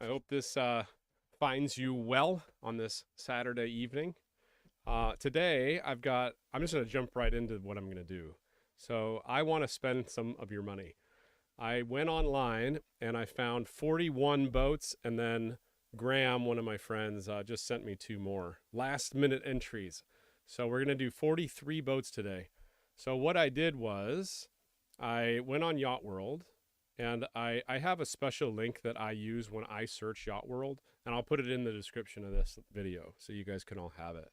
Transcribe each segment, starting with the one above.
I hope this finds you well on this Saturday evening. Today, I'm just going to jump right into what I'm going to do. So, I want to spend some of your money. I went online and I found 41 boats, and then Graham, one of my friends, just sent me two more last minute entries. So, we're going to do 43 boats today. So, what I did was I went on Yachtworld. And I have a special link that I use when I search Yachtworld, and I'll put it in the description of this video so you guys can all have it.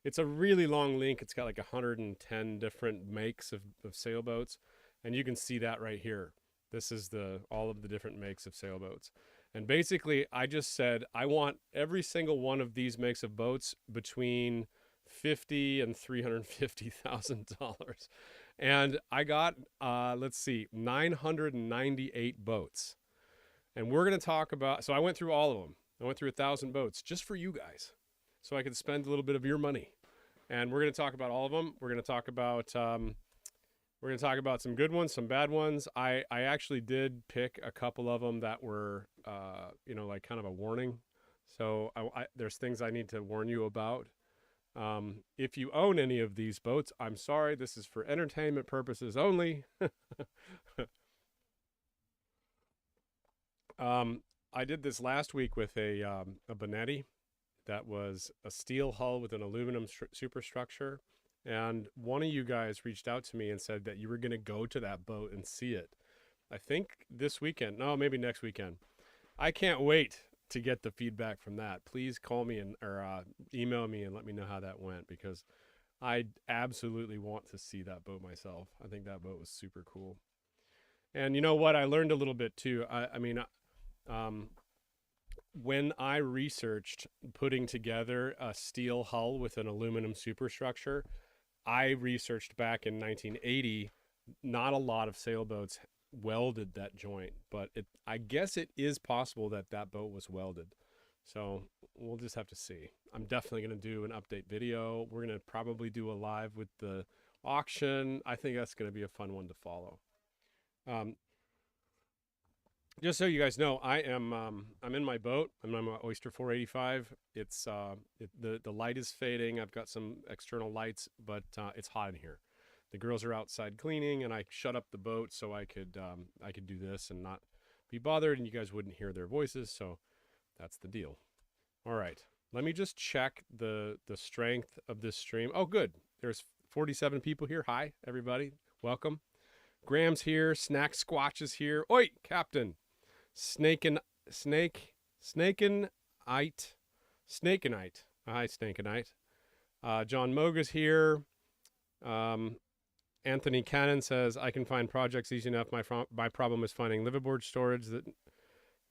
It's a really long link. It's got like 110 different makes of sailboats, and you can see that right here. This is all of the different makes of sailboats. And basically, I just said, I want every single one of these makes of boats between $50,000 and $350,000. And I got, let's see, 998 boats. And we're going to talk about, so I went through all of them. I went through 1,000 boats just for you guys, so I could spend a little bit of your money. And we're going to talk about all of them. We're going to talk about some good ones, some bad ones. I actually did pick a couple of them that were, like kind of a warning. So there's things I need to warn you about. If you own any of these boats, I'm sorry, this is for entertainment purposes only. I did this last week with a Bonetti that was a steel hull with an aluminum superstructure. And one of you guys reached out to me and said that you were going to go to that boat and see it. I think this weekend. No, maybe next weekend. I can't wait to get the feedback from that. Please call me or email me and let me know how that went, because I absolutely want to see that boat myself. I think that boat was super cool. And you know what? I learned a little bit too. When I researched putting together a steel hull with an aluminum superstructure, I researched back in 1980, not a lot of sailboats welded that joint, but I guess it is possible that boat was welded. So we'll just have to see. I'm definitely going to do an update video. We're going to probably do a live with the auction. I think that's going to be a fun one to follow. Just so you guys know, I'm in my boat. I'm on my Oyster 485. It's the light is fading. I've got some external lights, but it's hot in here. The girls are outside cleaning, and I shut up the boat so I could do this and not be bothered, and you guys wouldn't hear their voices. So that's the deal. All right, let me just check the strength of this stream. Oh, good. There's 47 people here. Hi, everybody. Welcome. Graham's here. Snack Squatch is here. Oi, Captain. Snakenite. Hi, Snakenite. John Moga's here. Anthony Cannon says, I can find projects easy enough. My problem is finding liveaboard storage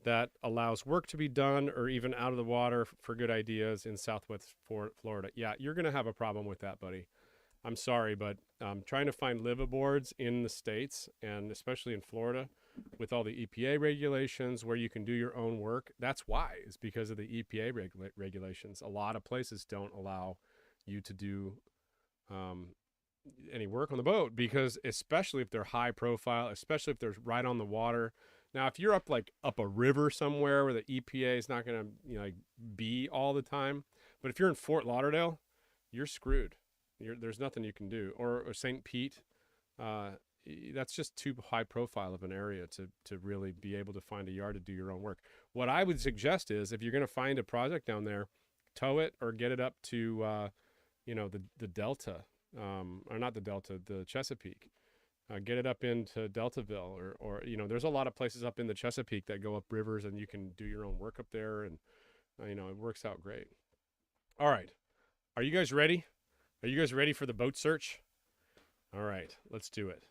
that allows work to be done or even out of the water for good ideas in Southwest Florida. Yeah, you're going to have a problem with that, buddy. I'm sorry, but trying to find liveaboards in the States, and especially in Florida, with all the EPA regulations where you can do your own work, that's why. It's because of the EPA regulations. A lot of places don't allow you to do any work on the boat, because especially if they're high profile, especially if they're right on the water. Now, if you're up a river somewhere where the EPA is not going to be all the time, but if you're in Fort Lauderdale, you're screwed. There's nothing you can do. Or St. Pete, that's just too high profile of an area to really be able to find a yard to do your own work. What I would suggest is, if you're going to find a project down there, tow it or get it up to the Delta. Or not the Delta, the Chesapeake. Get it up into Deltaville, or there's a lot of places up in the Chesapeake that go up rivers, and you can do your own work up there, and it works out great. All right, are you guys ready? Are you guys ready for the boat search? All right, let's do it.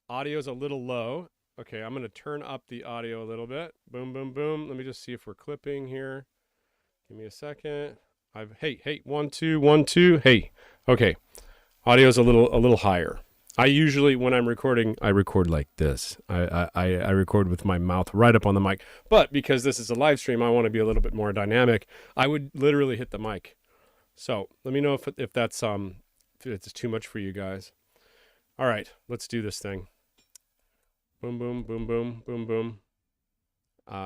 Audio's a little low. Okay, I'm gonna turn up the audio a little bit. Boom, boom, boom. Let me just see if we're clipping here. Give me a second. Hey, 1 2 1 2. Hey, okay. Audio's a little higher. I usually, when I'm recording, I record like this. I record with my mouth right up on the mic. But because this is a live stream, I want to be a little bit more dynamic. I would literally hit the mic. So let me know if that's if it's too much for you guys. All right, let's do this thing. Boom, boom, boom, boom, boom, boom.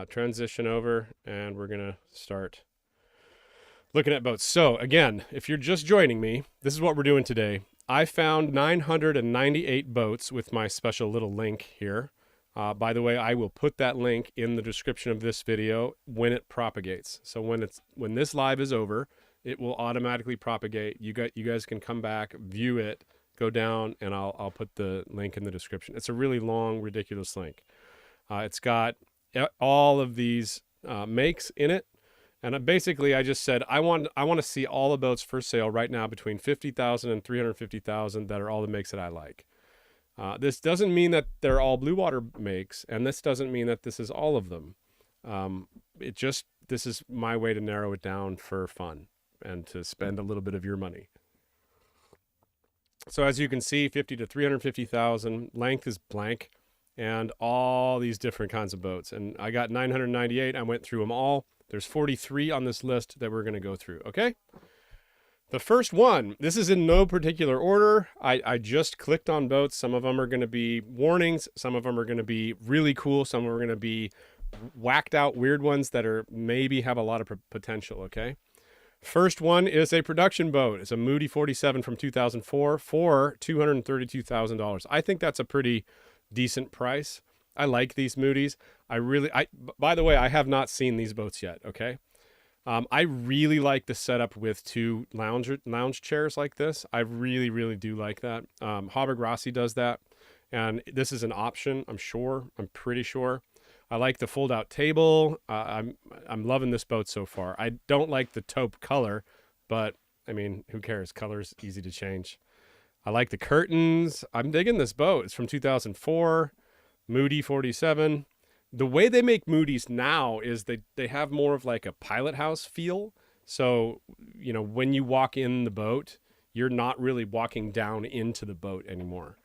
transition over, and we're going to start looking at boats. So again, if you're just joining me, this is what we're doing today. I found 998 boats with my special little link here. By the way, I will put that link in the description of this video when it propagates. So when this live is over, it will automatically propagate. You guys can come back, view it, go down, and I'll put the link in the description. It's a really long, ridiculous link. It's got all of these makes in it. And basically, I just said, I want to see all the boats for sale right now between $50,000 and $350,000 that are all the makes that I like. This doesn't mean that they're all blue water makes, and this doesn't mean that this is all of them. This is my way to narrow it down for fun and to spend a little bit of your money. So as you can see, 50 to 350,000, length is blank, and all these different kinds of boats. And I got 998. I went through them all. There's 43 on this list that we're going to go through, okay? The first one, this is in no particular order. I just clicked on boats. Some of them are going to be warnings. Some of them are going to be really cool. Some are going to be whacked out weird ones that are maybe have a lot of potential, okay? First one is a production boat. It's a Moody 47 from 2004 for $232,000. I think that's a pretty decent price. I like these Moody's. By the way, I have not seen these boats yet, okay? I really like the setup with two lounge chairs like this. I really, really do like that. Hallberg-Rassy does that, and this is an option, I'm pretty sure. I like the fold-out table. I'm loving this boat so far. I don't like the taupe color, but, I mean, who cares? Color's easy to change. I like the curtains. I'm digging this boat. It's from 2004. Moody 47. The way they make Moody's now is they have more of like a pilot house feel. So, you know, when you walk in the boat, you're not really walking down into the boat anymore.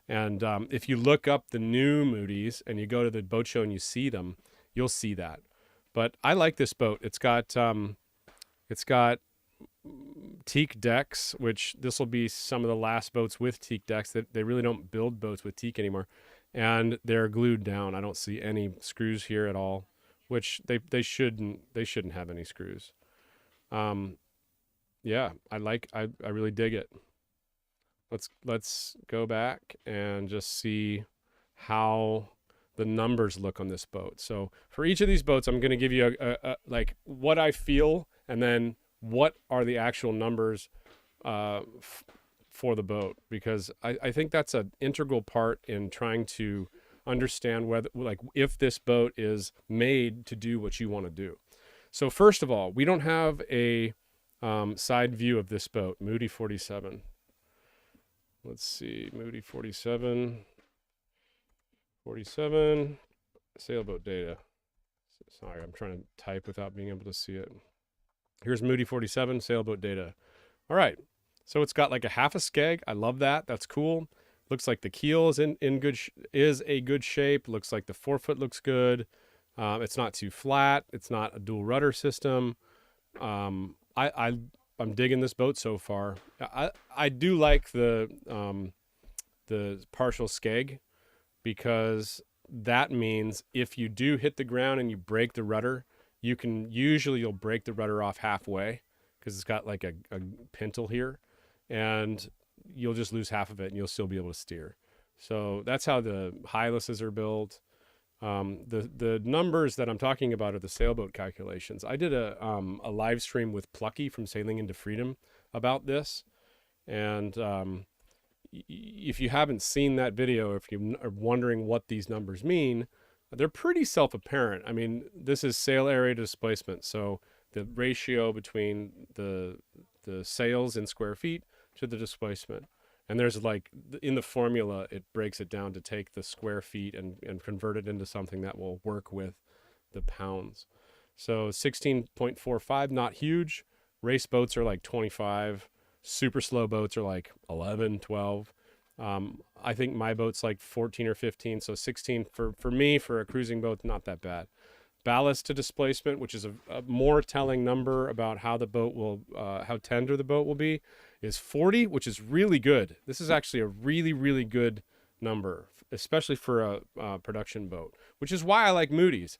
And if you look up the new Moody's and you go to the boat show and you see them, you'll see that. But I like this boat. It's got teak decks, which this will be some of the last boats with teak decks. That they really don't build boats with teak anymore. And they're glued down. I don't see any screws here at all, which they shouldn't have any screws. Yeah, I really dig it. Let's go back and just see how the numbers look on this boat. So for each of these boats, I'm going to give you a like what I feel, and then what are the actual numbers for the boat, because I think that's an integral part in trying to understand whether, like, if this boat is made to do what you want to do. So first of all, we don't have a side view of this boat, Moody 47. Let's see, Moody 47, sailboat data. Sorry, I'm trying to type without being able to see it. Here's Moody 47, sailboat data. All right. So it's got like a half a skeg. I love that. That's cool. Looks like the keel is in a good shape. Looks like the forefoot looks good. It's not too flat. It's not a dual rudder system. I'm digging this boat so far. I do like the partial skeg, because that means if you do hit the ground and you break the rudder, you'll break the rudder off halfway, because it's got like a pintle here. And you'll just lose half of it and you'll still be able to steer. So that's how the Hylases are built. The numbers that I'm talking about are the sailboat calculations. I did a live stream with Plucky from Sailing into Freedom about this. And if you haven't seen that video, if you are wondering what these numbers mean, they're pretty self-apparent. I mean, this is sail area to displacement. So the ratio between the sails in square feet to the displacement. And there's like, in the formula, it breaks it down to take the square feet and convert it into something that will work with the pounds. So 16.45, not huge. Race boats are like 25. Super slow boats are like 11, 12. I think my boat's like 14 or 15. So 16 for me, for a cruising boat, not that bad. Ballast to displacement, which is a more telling number about how the boat will, how tender the boat will be, is 40, which is really good. This is actually a really, really good number, especially for a production boat, which is why I like Moody's.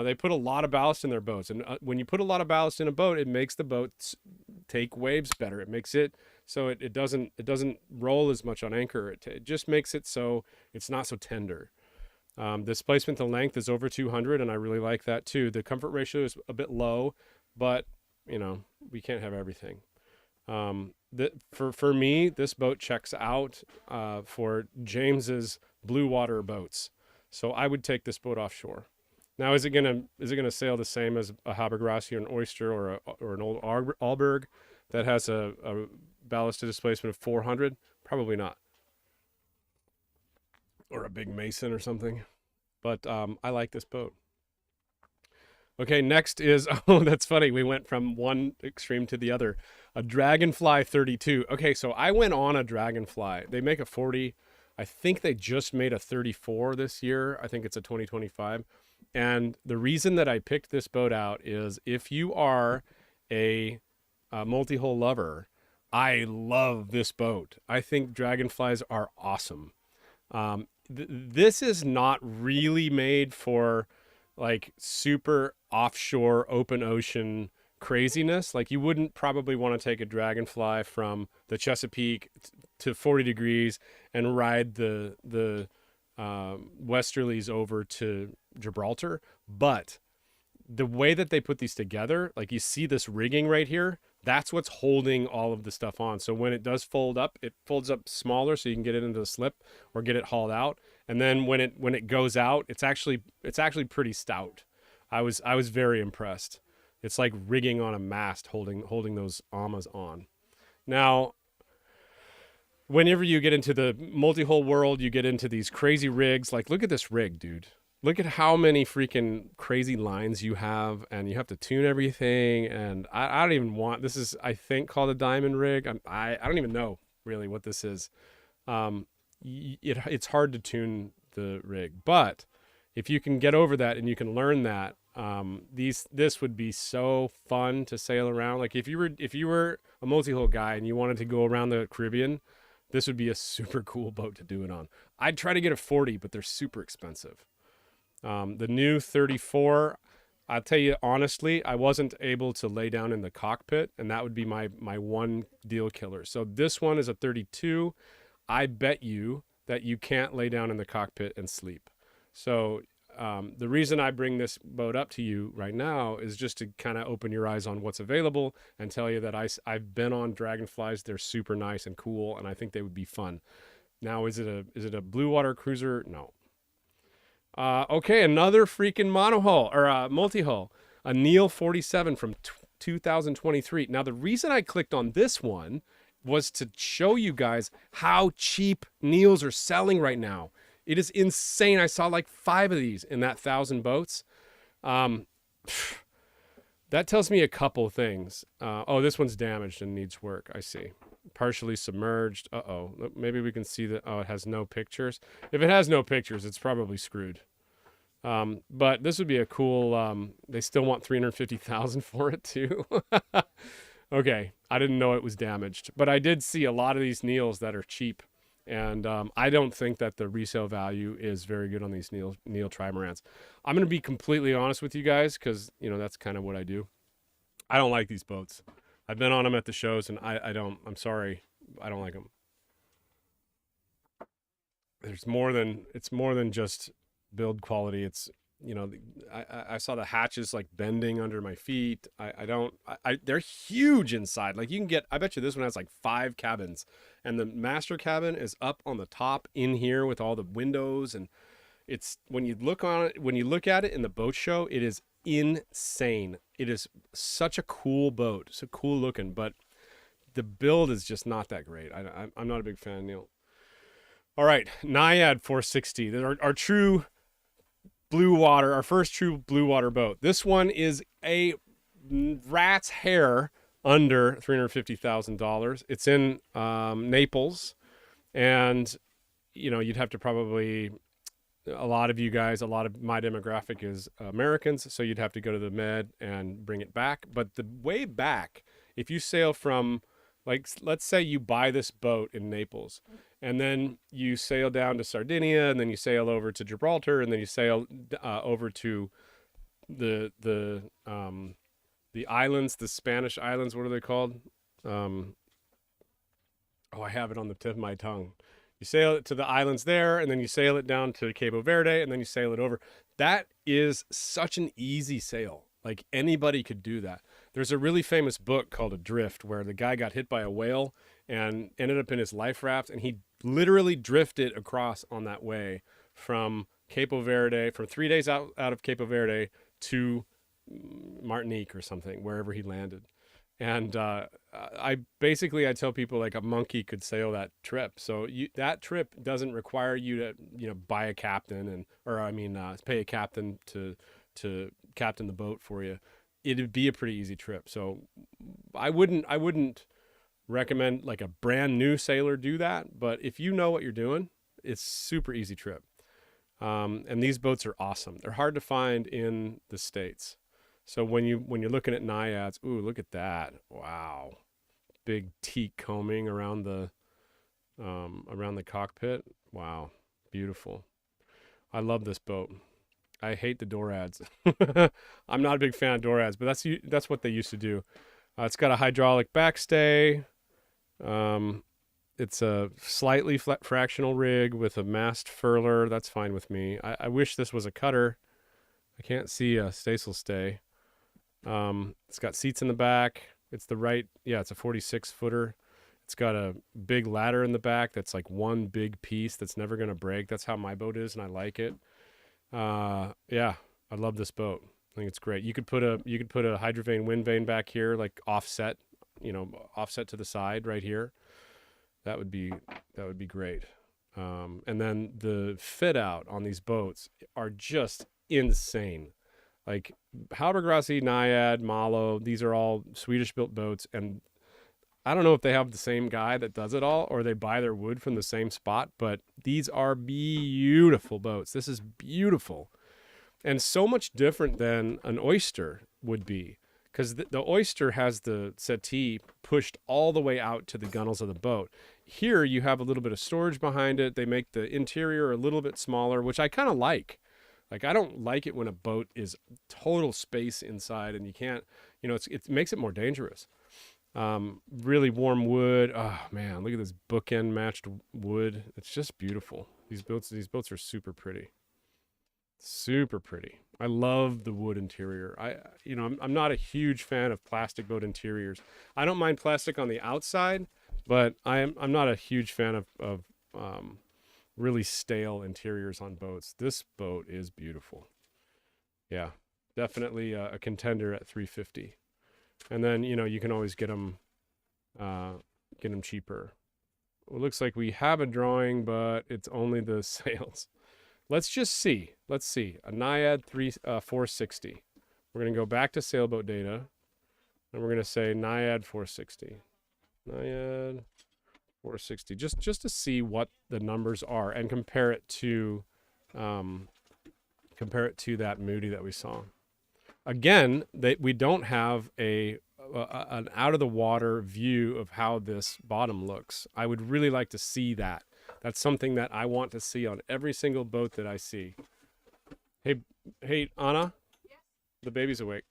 They put a lot of ballast in their boats, and when you put a lot of ballast in a boat, it makes the boat take waves better. It makes it so it doesn't roll as much on anchor. It just makes it so it's not so tender. Displacement to length is over 200, and I really like that too. The comfort ratio is a bit low, but we can't have everything. For me, this boat checks out for James's blue water boats, so I would take this boat offshore. Now, is it gonna sail the same as a Hallberg-Rassy or an Oyster or an old Alberg that has a ballast to displacement of 400? Probably not. Or a big Mason or something. But I like this boat. Okay, next is, oh, that's funny. We went from one extreme to the other. A Dragonfly 32. Okay, so I went on a Dragonfly. They make a 40. I think they just made a 34 this year. I think it's a 2025. And the reason that I picked this boat out is if you are a multi-hull lover, I love this boat. I think Dragonflies are awesome. This is not really made for like super offshore open ocean craziness. Like you wouldn't probably want to take a Dragonfly from the Chesapeake to 40 degrees and ride the westerlies over to Gibraltar. But the way that they put these together, like you see this rigging right here, that's what's holding all of the stuff on. So when it does fold up, it folds up smaller so you can get it into the slip or get it hauled out. And then when it goes out, it's actually pretty stout. I was very impressed. It's like rigging on a mast, holding those amas on. Now, whenever you get into the multi-hull world, you get into these crazy rigs. Like, look at this rig, dude. Look at how many freaking crazy lines you have, and you have to tune everything. And I don't even want, this is, I think, called a diamond rig. I don't even know really what this is. It's hard to tune the rig, but if you can get over that and you can learn that, this would be so fun to sail around. Like if you were a multi-hull guy and you wanted to go around the Caribbean, this would be a super cool boat to do it on. I'd try to get a 40, but they're super expensive. The new 34, I'll tell you honestly, I wasn't able to lay down in the cockpit, and that would be my one deal killer. So this one is a 32. I bet you that you can't lay down in the cockpit and sleep. So the reason I bring this boat up to you right now is just to kind of open your eyes on what's available and tell you that I've been on Dragonflies. They're super nice and cool, and I think they would be fun. Now, is it a blue water cruiser? No. Okay, another freaking monohull or multi-hull, a Neel 47 from 2023. Now, the reason I clicked on this one was to show you guys how cheap Neels are selling right now. It is insane. I saw like 5 of these in that 1,000 boats. That tells me a couple things. Oh, this one's damaged and needs work. I see. Partially submerged. Uh-oh. Maybe we can see that. Oh, it has no pictures. If it has no pictures, it's probably screwed. But this would be a cool, they still want $350,000 for it too. Okay. I didn't know it was damaged, but I did see a lot of these Neels that are cheap. And I don't think that the resale value is very good on these Neel trimarans. I'm going to be completely honest with you guys because, that's kind of what I do. I don't like these boats. I've been on them at the shows, and I'm sorry, I don't like them. It's more than just build quality. It's, I saw the hatches like bending under my feet. They're huge inside. Like you can get, I bet you this one has like 5 cabins, and the master cabin is up on the top in here with all the windows. And it's, when you look at it in the boat show, it is insane. It is such a cool boat. So cool looking, but the build is just not that great. I'm not a big fan, Neel. All right. Najad 460. They're our true blue water, our first true blue water boat. This one is a rat's hair under $350,000. It's in Naples, and you'd have to probably, a lot of you guys, a lot of my demographic is Americans, so you'd have to go to the Med and bring it back. But the way back, if you sail from, like, let's say you buy this boat in Naples, and then you sail down to Sardinia, and then you sail over to Gibraltar, and then you sail over to the islands, the Spanish islands. What are they called? Oh, I have it on the tip of my tongue. You sail it to the islands there, and then you sail it down to Cabo Verde, and then you sail it over. That is such an easy sail. Like anybody could do that. There's a really famous book called Adrift where the guy got hit by a whale and ended up in his life raft, and he literally drifted across on that way from Capo Verde, from 3 days out of Capo Verde to Martinique or something, wherever he landed. And I tell people like a monkey could sail that trip. So that trip doesn't require you to buy a captain pay a captain to captain the boat for you. It'd be a pretty easy trip. So I wouldn't recommend like a brand new sailor do that. But if you know what you're doing, it's super easy trip. And these boats are awesome. They're hard to find in the States. So when you're looking at Naiads, ooh, look at that! Wow, big teak combing around the cockpit. Wow, beautiful. I love this boat. I hate the Dorads. I'm not a big fan of Dorads, but that's what they used to do. It's got a hydraulic backstay. It's a slightly fractional rig with a mast furler. That's fine with me. I wish this was a cutter. I can't see a staysail stay. It's got seats in the back. It's a 46 footer. It's got a big ladder in the back. That's like one big piece that's never going to break. That's how my boat is. And I like it. Yeah, I love this boat. I think it's great. You could put a hydrovane wind vane back here, like offset to the side right here. That would be great. And then the fit out on these boats are just insane. Like Hallberg-Rassy, Najad, Malo, these are all Swedish-built boats, and I don't know if they have the same guy that does it all or they buy their wood from the same spot, but these are beautiful boats. This is beautiful, and so much different than an oyster would be, because the oyster has the settee pushed all the way out to the gunnels of the boat. Here you have a little bit of storage behind it. They make the interior a little bit smaller, which I kind of like. Like, I don't like it when a boat is total space inside and you can't, it makes it more dangerous. Really warm wood. Oh man, look at this bookend matched wood. It's just beautiful. These boats are super pretty. Super pretty. I love the wood interior. I'm not a huge fan of plastic boat interiors. I don't mind plastic on the outside, but I'm not a huge fan of really stale interiors on boats. This boat is beautiful. Yeah, definitely a contender at $350. And then you can always get them cheaper. Well, it looks like we have a drawing, but it's only the sails. Let's just see. Let's see. A Najad 460. We're going to go back to sailboat data, and we're going to say Najad 460. Najad 460, just to see what the numbers are and compare it to that Moody that we saw. Again, we don't have an out of the water view of how this bottom looks. I would really like to see that. That's something that I want to see on every single boat that I see. Hey, Anna, the baby's awake.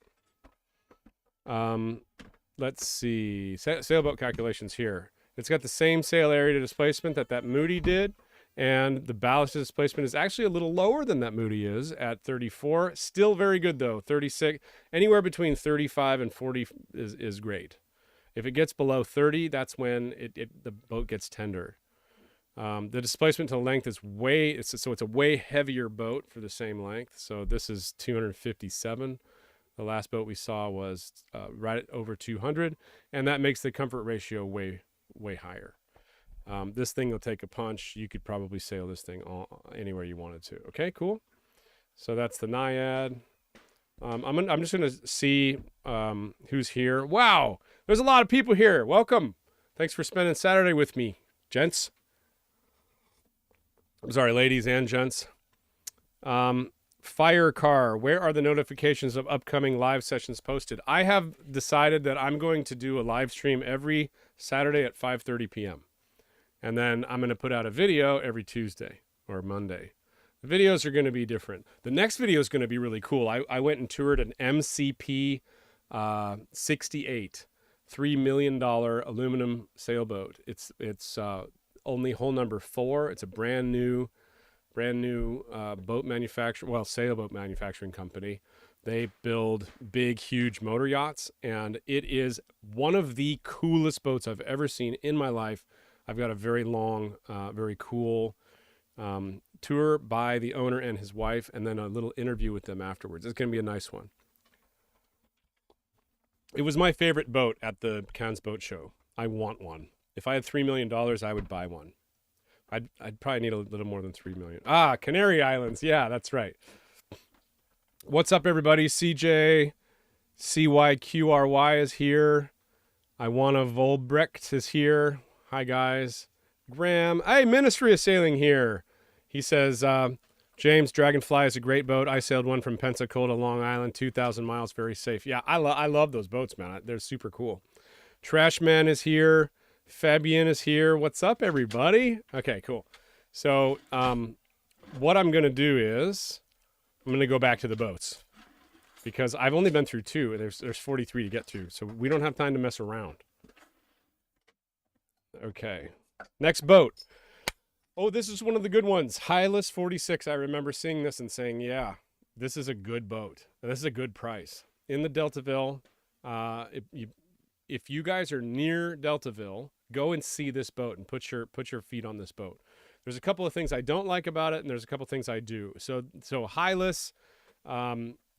Let's see, sailboat calculations here. It's got the same sail area to displacement that Moody did, and the ballast to displacement is actually a little lower than that Moody is at 34. Still very good though, 36. Anywhere between 35 and 40 is great. If it gets below 30, that's when the boat gets tender. The displacement to length is it's a way heavier boat for the same length. So this is 257. The last boat we saw was right over 200, and that makes the comfort ratio way higher. This thing will take a punch. You could probably sail this thing anywhere you wanted to. Okay, cool. So that's the Najad. I'm just gonna see who's here. Wow, there's a lot of people here. Welcome. Thanks for spending Saturday with me, gents. I'm sorry, ladies and gents. Fire car, where are the notifications of upcoming live sessions posted? I have decided that I'm going to do a live stream every Saturday at 5:30 p.m. And then I'm going to put out a video every Tuesday or Monday. The videos are going to be different. The next video is going to be really cool. I went and toured an MCP 68 $3 million aluminum sailboat. It's only hull number 4. It's a brand new boat manufacturer, well, sailboat manufacturing company. They build big, huge motor yachts, and it is one of the coolest boats I've ever seen in my life. I've got a very long, very cool tour by the owner and his wife, and then a little interview with them afterwards. It's going to be a nice one. It was my favorite boat at the Cannes Boat Show. I want one. If I had $3 million, I would buy one. I'd probably need a little more than $3 million. Ah, Canary Islands. Yeah, that's right. What's up, everybody? CJ, CYQRY is here. I wanna Volbrecht is here. Hi, guys. Graham. Hey, Ministry of Sailing here. He says, James, Dragonfly is a great boat. I sailed one from Pensacola to Long Island, 2,000 miles, very safe. Yeah, I love those boats, man. They're super cool. Trashman is here. Fabian is here. What's up, everybody? Okay, cool. So what I'm going to do is I'm going to go back to the boats because I've only been through 2. And there's 43 to get to, so we don't have time to mess around. Okay, next boat. Oh, this is one of the good ones. Hylas 46. I remember seeing this and saying, yeah, this is a good boat. This is a good price. In the Deltaville, if you guys are near Deltaville, go and see this boat and put your feet on this boat. There's a couple of things I don't like about it, and there's a couple of things I do. So Hylas,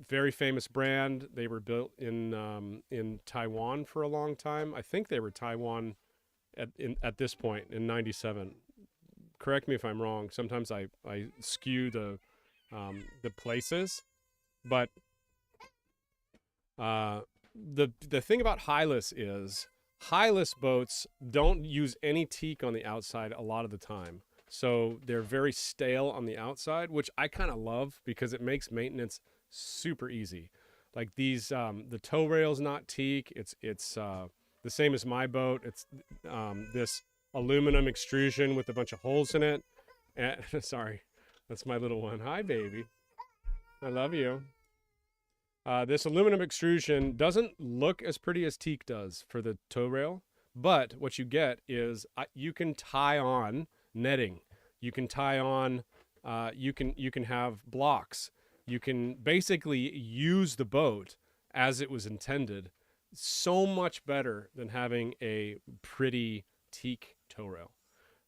very famous brand. They were built in Taiwan for a long time. I think they were Taiwan at this point in '97. Correct me if I'm wrong. Sometimes I skew the places, but the thing about Hylas is Hylas boats don't use any teak on the outside a lot of the time. So they're very stale on the outside, which I kind of love because it makes maintenance super easy. Like these, the tow rail's not teak. It's the same as my boat. It's this aluminum extrusion with a bunch of holes in it. And, sorry, that's my little one. Hi, baby. I love you. This aluminum extrusion doesn't look as pretty as teak does for the tow rail, but what you get is you can tie on netting. You can tie on, you can have blocks. You can basically use the boat as it was intended. So much better than having a pretty teak tow rail.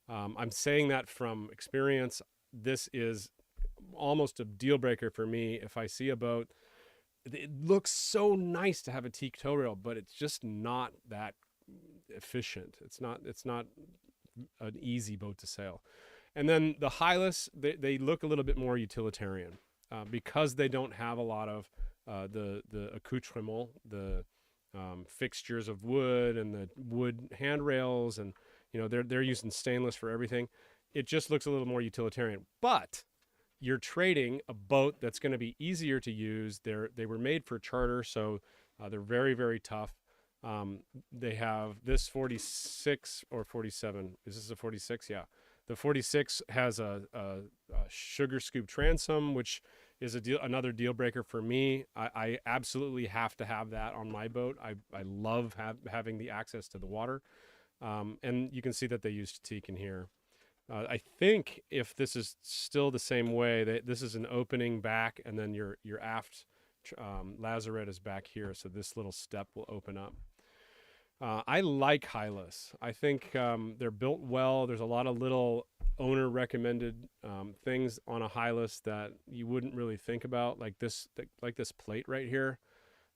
I'm saying that from experience. This is almost a deal breaker for me. If I see a boat, it looks so nice to have a teak tow rail, but it's just not that efficient. It's not an easy boat to sail. And then the Hylas, they look a little bit more utilitarian because they don't have a lot of the accoutrement, the fixtures of wood and the wood handrails, and they're using stainless for everything. It just looks a little more utilitarian. But you're trading a boat that's going to be easier to use. They were made for charter, so they're very, very tough. They have this 46 or 47. Is this a 46? Yeah. The 46 has a sugar scoop transom, which is another deal breaker for me. I absolutely have to have that on my boat. I love having the access to the water. And you can see that they used teak in here. I think if this is still the same way, this is an opening back, and then your aft lazarette is back here, so this little step will open up. I like Hylas. I think they're built well. There's a lot of little owner recommended things on a Hylas that you wouldn't really think about, like this plate right here.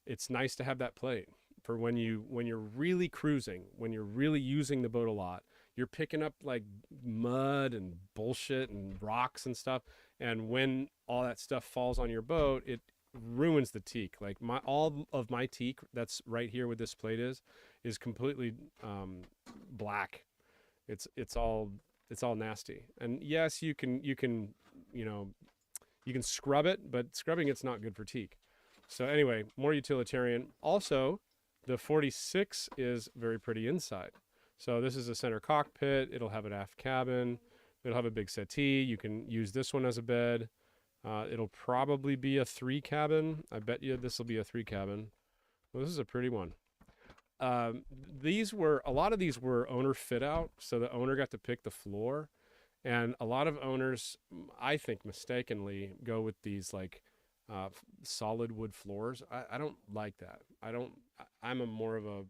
It's nice to have that plate for when you're really cruising, when you're really using the boat a lot. You're picking up like mud and bullshit and rocks and stuff, and when all that stuff falls on your boat, it ruins the teak. Like all of my teak that's right here where this plate is completely black. It's all nasty. And yes, you can scrub it, but scrubbing it's not good for teak. So anyway, more utilitarian. Also, the 46 is very pretty inside. So this is a center cockpit. It'll have an aft cabin. It'll have a big settee. You can use this one as a bed. It'll probably be a 3-cabin. I bet you this will be a 3-cabin. Well, this is a pretty one. A lot of these were owner fit out, so the owner got to pick the floor. And a lot of owners, I think mistakenly, go with these like solid wood floors. I don't like that. I'm more of a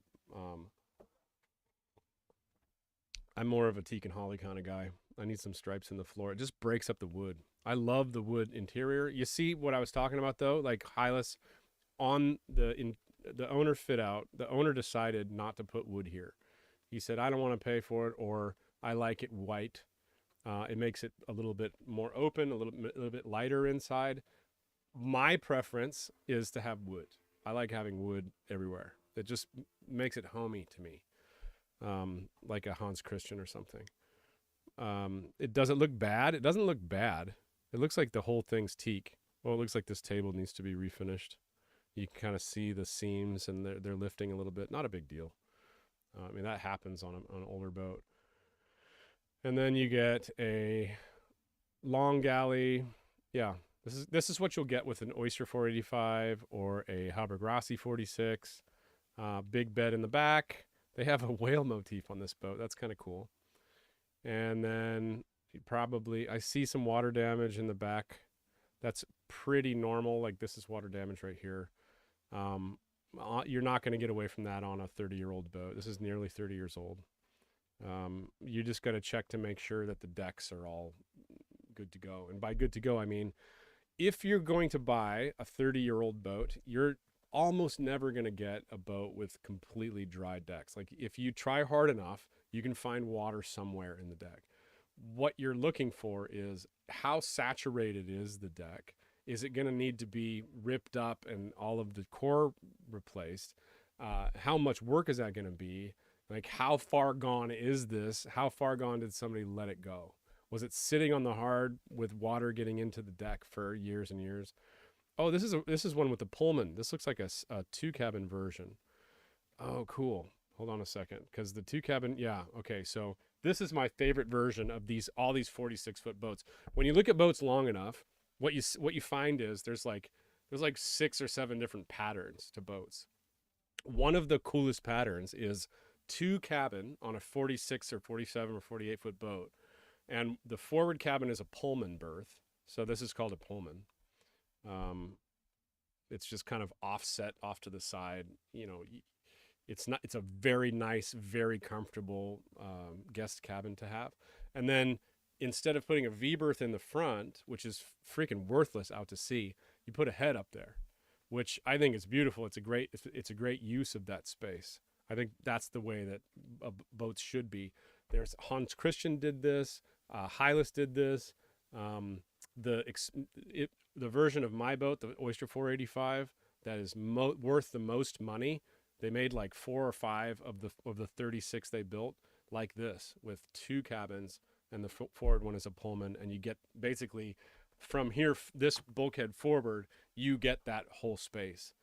I'm more of a teak and holly kind of guy. I need some stripes in the floor. It just breaks up the wood. I love the wood interior. You see what I was talking about though? Like Hylas on the owner fit out, the owner decided not to put wood here. He said, I don't want to pay for it, or I like it white. It makes it a little bit more open, a little bit lighter inside. My preference is to have wood. I like having wood everywhere. It just makes it homey to me, like a Hans Christian or something. It doesn't look bad. It doesn't look bad. It looks like the whole thing's teak. Well, it looks like this table needs to be refinished. You can kind of see the seams, and they're lifting a little bit. Not a big deal. I mean, that happens on an older boat. And then you get a long galley. Yeah, this is what you'll get with an Oyster 485 or a Hallberg-Rassy 46. Big bed in the back. They have a whale motif on this boat. That's kind of cool. And then I see some water damage in the back. That's pretty normal. Like this is water damage right here. You're not going to get away from that on a 30-year-old boat. This is nearly 30 years old. You just got to check to make sure that the decks are all good to go. And by good to go, I mean, if you're going to buy a 30-year-old boat, you're almost never going to get a boat with completely dry decks. Like if you try hard enough, you can find water somewhere in the deck. What you're looking for is how saturated is the deck? Is it going to need to be ripped up and all of the core replaced? How much work is that going to be? Like, how far gone is this? How far gone did somebody let it go? Was it sitting on the hard with water getting into the deck for years and years? Oh, this is one with the Pullman. This looks like a 2-cabin version. Oh, cool. Hold on a second, because the 2-cabin, yeah, okay. So this is my favorite version of all these 46-foot boats. When you look at boats long enough, what you find is there's like 6 or 7 different patterns to boats. One of the coolest patterns is 2-cabin on a 46 or 47 or 48-foot boat, and the forward cabin is a Pullman berth. So this is called a Pullman. It's just kind of offset off to the side. You know, it's a very nice, very comfortable guest cabin to have. And then instead of putting a V berth in the front, which is freaking worthless out to sea, you put a head up there, which I think is beautiful. It's a great use of that space. I think that's the way that boats should be. There's Hans Christian did this. Hylas did this. The version of my boat, the Oyster 485, that is worth the most money. They made like 4 or 5 of the 36 they built like this, with 2 cabins, and the forward one is a Pullman, and you get basically from here, this bulkhead forward, you get that whole space.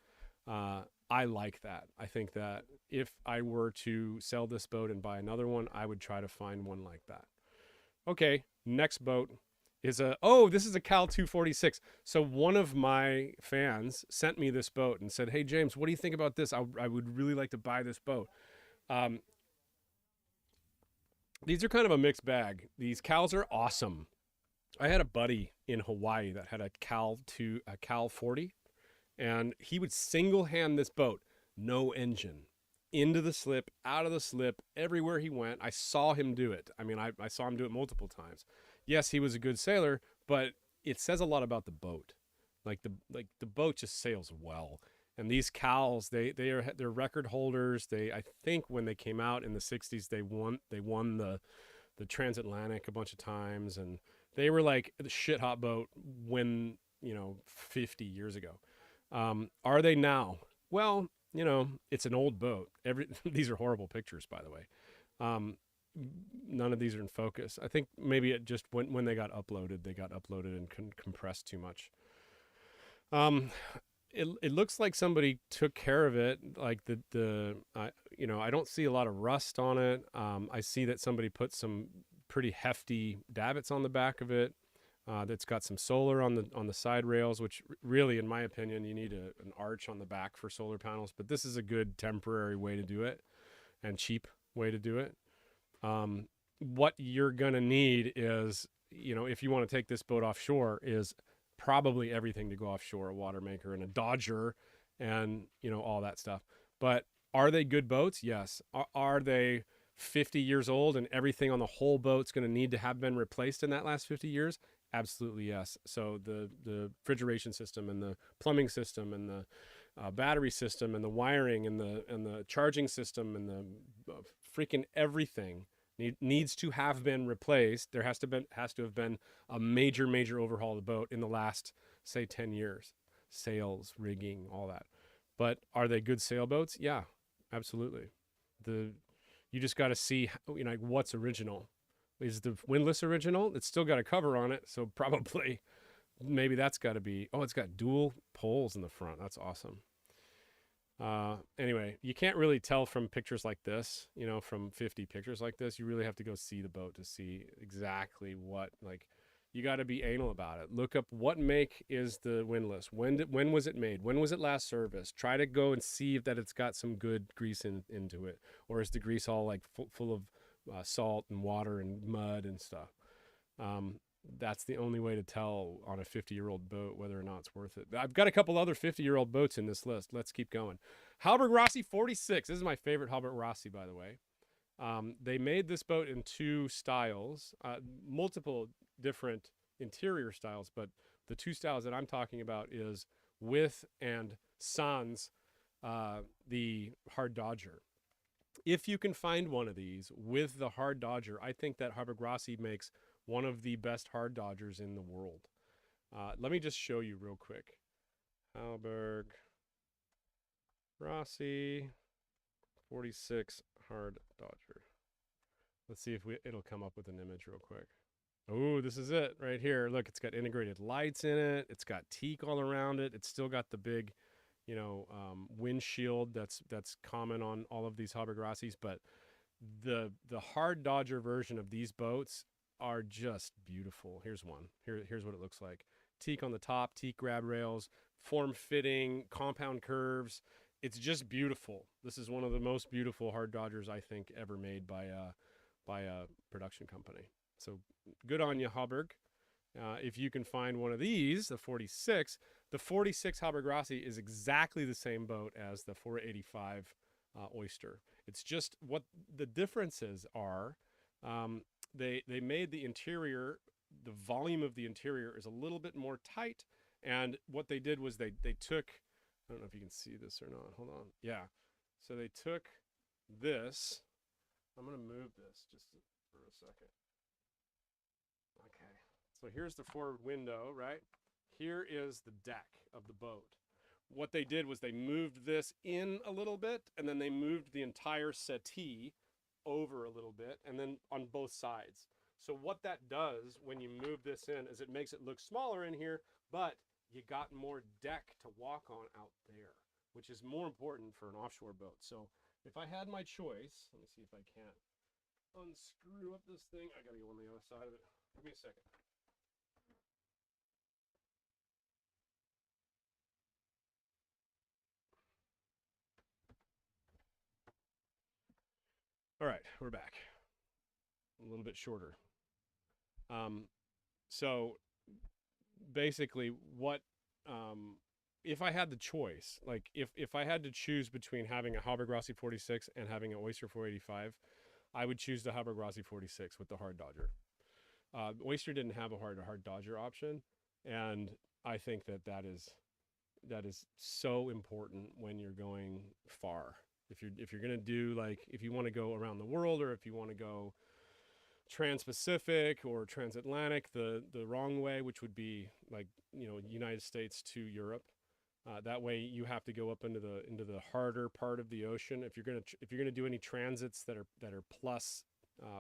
I like that. I think that if I were to sell this boat and buy another one, I would try to find one like that. Okay, next boat is this is a Cal 246. So one of my fans sent me this boat and said, hey, James, what do you think about this? I would really like to buy this boat. These are kind of a mixed bag. These Cals are awesome. I had a buddy in Hawaii that had a Cal 40, and he would single hand this boat, no engine, into the slip, out of the slip, everywhere he went. I saw him do it. I mean, I saw him do it multiple times. Yes, he was a good sailor, but it says a lot about the boat. Like the boat just sails well. And these Cals, they're record holders. I think when they came out in the 60s, they won the transatlantic a bunch of times, and they were like the shit hot boat when 50 years ago. Are they now? Well, it's an old boat. These are horrible pictures, by the way. None of these are in focus. I think maybe it just when they got uploaded and compressed too much. It looks like somebody took care of it. Like I don't see a lot of rust on it. I see that somebody put some pretty hefty davits on the back of it. That's got some solar on the side rails, which really, in my opinion, you need an arch on the back for solar panels. But this is a good temporary way to do it, and cheap way to do it. What you're gonna need is, if you want to take this boat offshore, is probably everything to go offshore: a water maker and a dodger, and all that stuff. But are they good boats? Yes. Are they 50 years old and everything on the whole boat's going to need to have been replaced in that last 50 years? Absolutely yes. So the refrigeration system and the plumbing system and the battery system and the wiring and the charging system and the freaking everything needs to have been replaced. There has to have been a major overhaul of the boat in the last, say, 10 years. Sails, rigging, all that. But are they good sailboats? Yeah, absolutely. You just got to see, what's original. Is the windlass original? It's still got a cover on it, so probably maybe that's got to be. Oh, it's got dual poles in the front. That's awesome. Anyway, you can't really tell from pictures like this, from 50 pictures like this. You really have to go see the boat to see exactly what, you got to be anal about it. Look up what make is the windlass. When was it made? When was it last serviced? Try to go and see that it's got some good grease into it, or is the grease all full of salt and water and mud and stuff? That's the only way to tell on a 50-year-old boat whether or not it's worth it. I've got a couple other 50-year-old boats in this list. Let's keep going. Hallberg-Rassy 46. This is my favorite Hallberg-Rassy, by the way. They made this boat in two styles, multiple different interior styles, but the two styles that I'm talking about is with and sans the hard dodger. If you can find one of these with the hard dodger, I think that Hallberg-Rassy makes one of the best hard dodgers in the world. Let me just show you real quick. Hallberg-Rassy 46 hard dodger. Let's see if it'll come up with an image real quick. Oh, this is it right here. Look, it's got integrated lights in it. It's got teak all around it. It's still got the big, windshield that's common on all of these Hallberg-Rassys. But the hard dodger version of these boats are just beautiful. Here's one. Here's what it looks like. Teak on the top, teak grab rails, form-fitting, compound curves. It's just beautiful. This is one of the most beautiful hard dodgers I think ever made by a production company. So good on you, Hallberg. If you can find one of these, the 46 Hallberg-Rassy is exactly the same boat as the 485 Oyster. It's just what the differences are. They made the interior, the volume of the interior is a little bit more tight, and what they did was they took, I don't know if you can see this or not. Hold on. Yeah. So they took this. I'm going to move this just for a second. Okay. So here's the forward window, right? Here is the deck of the boat. What they did was they moved this in a little bit, and then they moved the entire settee over a little bit, and then on both sides. So what that does when you move this in is it makes it look smaller in here, but you got more deck to walk on out there, which is more important for an offshore boat. So if I had my choice, let me see if I can't unscrew up this thing. I gotta go on the other side of it. Give me a second. All right, we're back. A little bit shorter. So basically what, if I had the choice, if I had to choose between having a Hallberg-Rassy 46 and having an Oyster 485, I would choose the Hallberg-Rassy 46 with the hard dodger. Oyster didn't have a hard dodger option, and I think that is so important when you're going far. If you're gonna do if you want to go around the world, or if you want to go trans-Pacific or transatlantic the wrong way, which would be United States to Europe, that way you have to go up into the harder part of the ocean. If you're gonna do any transits that are plus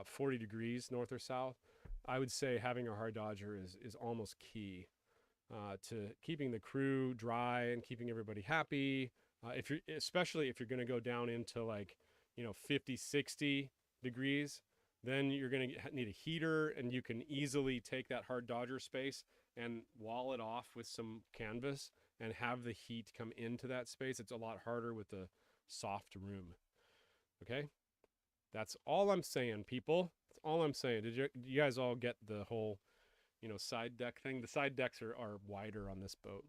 40 degrees north or south, I would say having a hard dodger is almost key to keeping the crew dry and keeping everybody happy. Especially if you're going to go down into 50, 60 degrees, Then you're going to need a heater, and you can easily take that hard dodger space and wall it off with some canvas and have the heat come into that space. It's a lot harder with the soft room. Okay? That's all I'm saying, people. That's all I'm saying. Did you guys all get the whole, side deck thing? The side decks are wider on this boat.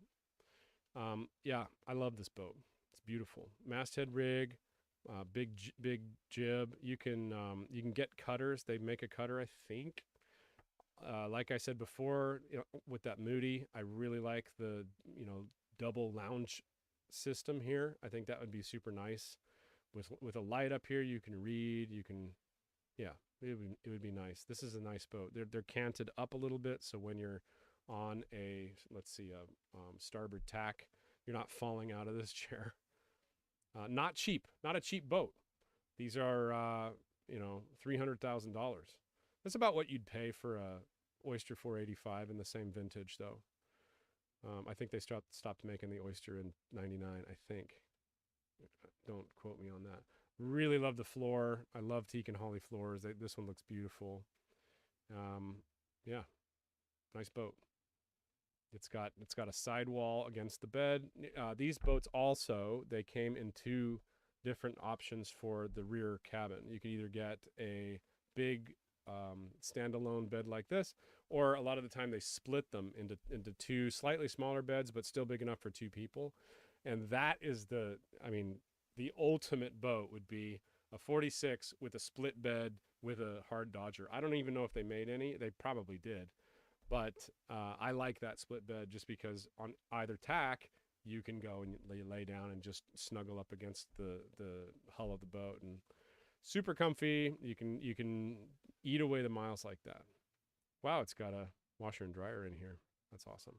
Yeah, I love this boat. It's beautiful. Masthead rig, big jib. You can get cutters. They make a cutter, I think. Like I said before, with that Moody, I really like the double lounge system here. I think that would be super nice. With a light up here, you can read. You can, yeah, it would be nice. This is a nice boat. They're canted up a little bit, so when you're on a, let's see, a starboard tack, you're not falling out of this chair. Not cheap, not a cheap boat. These are $300,000. That's about what you'd pay for a Oyster 485 in the same vintage, though. I think they stopped making the Oyster in '99. I think. Don't quote me on that. Really love the floor. I love teak and holly floors. This one looks beautiful. Yeah, nice boat. It's got a sidewall against the bed. These boats also, they came in two different options for the rear cabin. You can either get a big standalone bed like this, or a lot of the time they split them into two slightly smaller beds, but still big enough for two people. And that is the ultimate boat would be a 46 with a split bed with a hard dodger. I don't even know if they made any. They probably did. But I like that split bed just because on either tack, you can go and lay down and just snuggle up against the hull of the boat, and super comfy. You can eat away the miles like that. Wow, it's got a washer and dryer in here. That's awesome.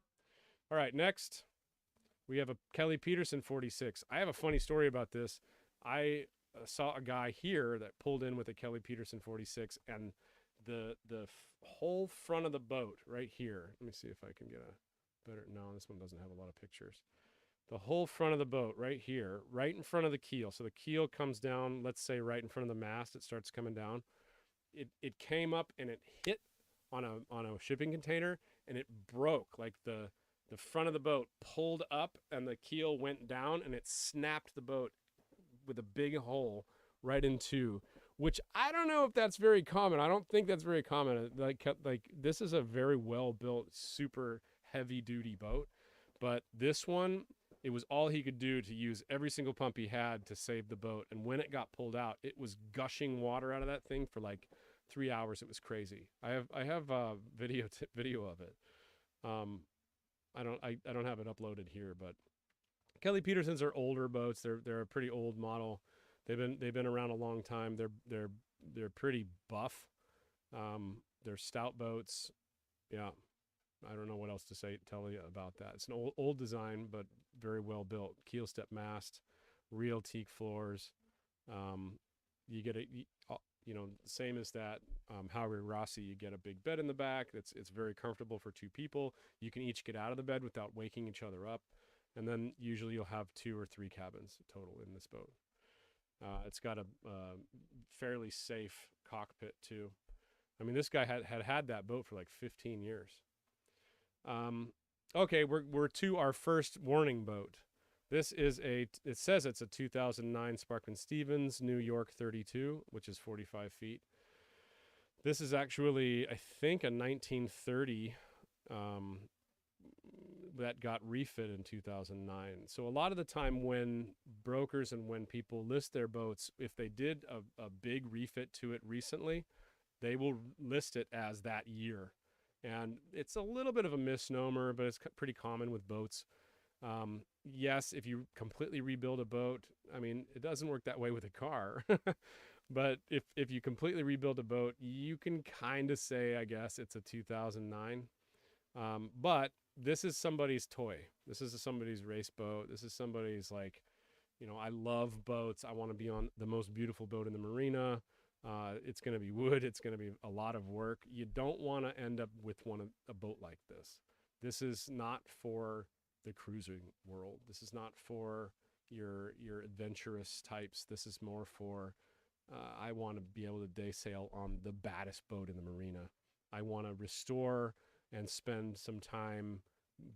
All right, next we have a Kelly Peterson 46. I have a funny story about this. I saw a guy here that pulled in with a Kelly Peterson 46, and the whole front of the boat right here. Let me see if I can get a better. No, this one doesn't have a lot of pictures. The whole front of the boat right here, right in front of the keel. So the keel comes down, let's say right in front of the mast. It starts coming down. It came up and it hit on a shipping container, and it broke. Like the front of the boat pulled up and the keel went down, and it snapped the boat with a big hole right in two, which I don't know if that's very common. I don't think that's very common. Like this is a very well built, super heavy duty boat, but this one, it was all he could do to use every single pump he had to save the boat. And when it got pulled out, it was gushing water out of that thing for like 3 hours. It was crazy. I have video of it. I don't have it uploaded here, but Kelly Petersons are older boats. They're a pretty old model. They've been around a long time. They're pretty buff. They're stout boats. Yeah. I don't know what else to tell you about that. It's an old design, but very well built. Keel step mast, real teak floors. You get same as that Hallberg-Rassy. You get a big bed in the back. It's very comfortable for two people. You can each get out of the bed without waking each other up, and then usually you'll have 2 or 3 cabins total in this boat. It's got a fairly safe cockpit too. I mean, this guy had that boat for like 15 years. Okay, we're to our first warning boat. This is it says it's a 2009 Sparkman Stevens New York 32, which is 45 feet. This is actually, I think, a 1930 that got refit in 2009. So a lot of the time when brokers and when people list their boats, if they did a big refit to it recently, they will list it as that year. And it's a little bit of a misnomer, but it's pretty common with boats. Yes, if you completely rebuild a boat, I mean, it doesn't work that way with a car. But if you completely rebuild a boat, you can kind of say, I guess, it's a 2009. But this is somebody's toy. This is somebody's race boat. This is somebody's like, I love boats. I want to be on the most beautiful boat in the marina. It's going to be wood. It's going to be a lot of work. You don't want to end up with a boat like this. This is not for the cruising world. This is not for your adventurous types. This is more for I want to be able to day sail on the baddest boat in the marina. I want to restore and spend some time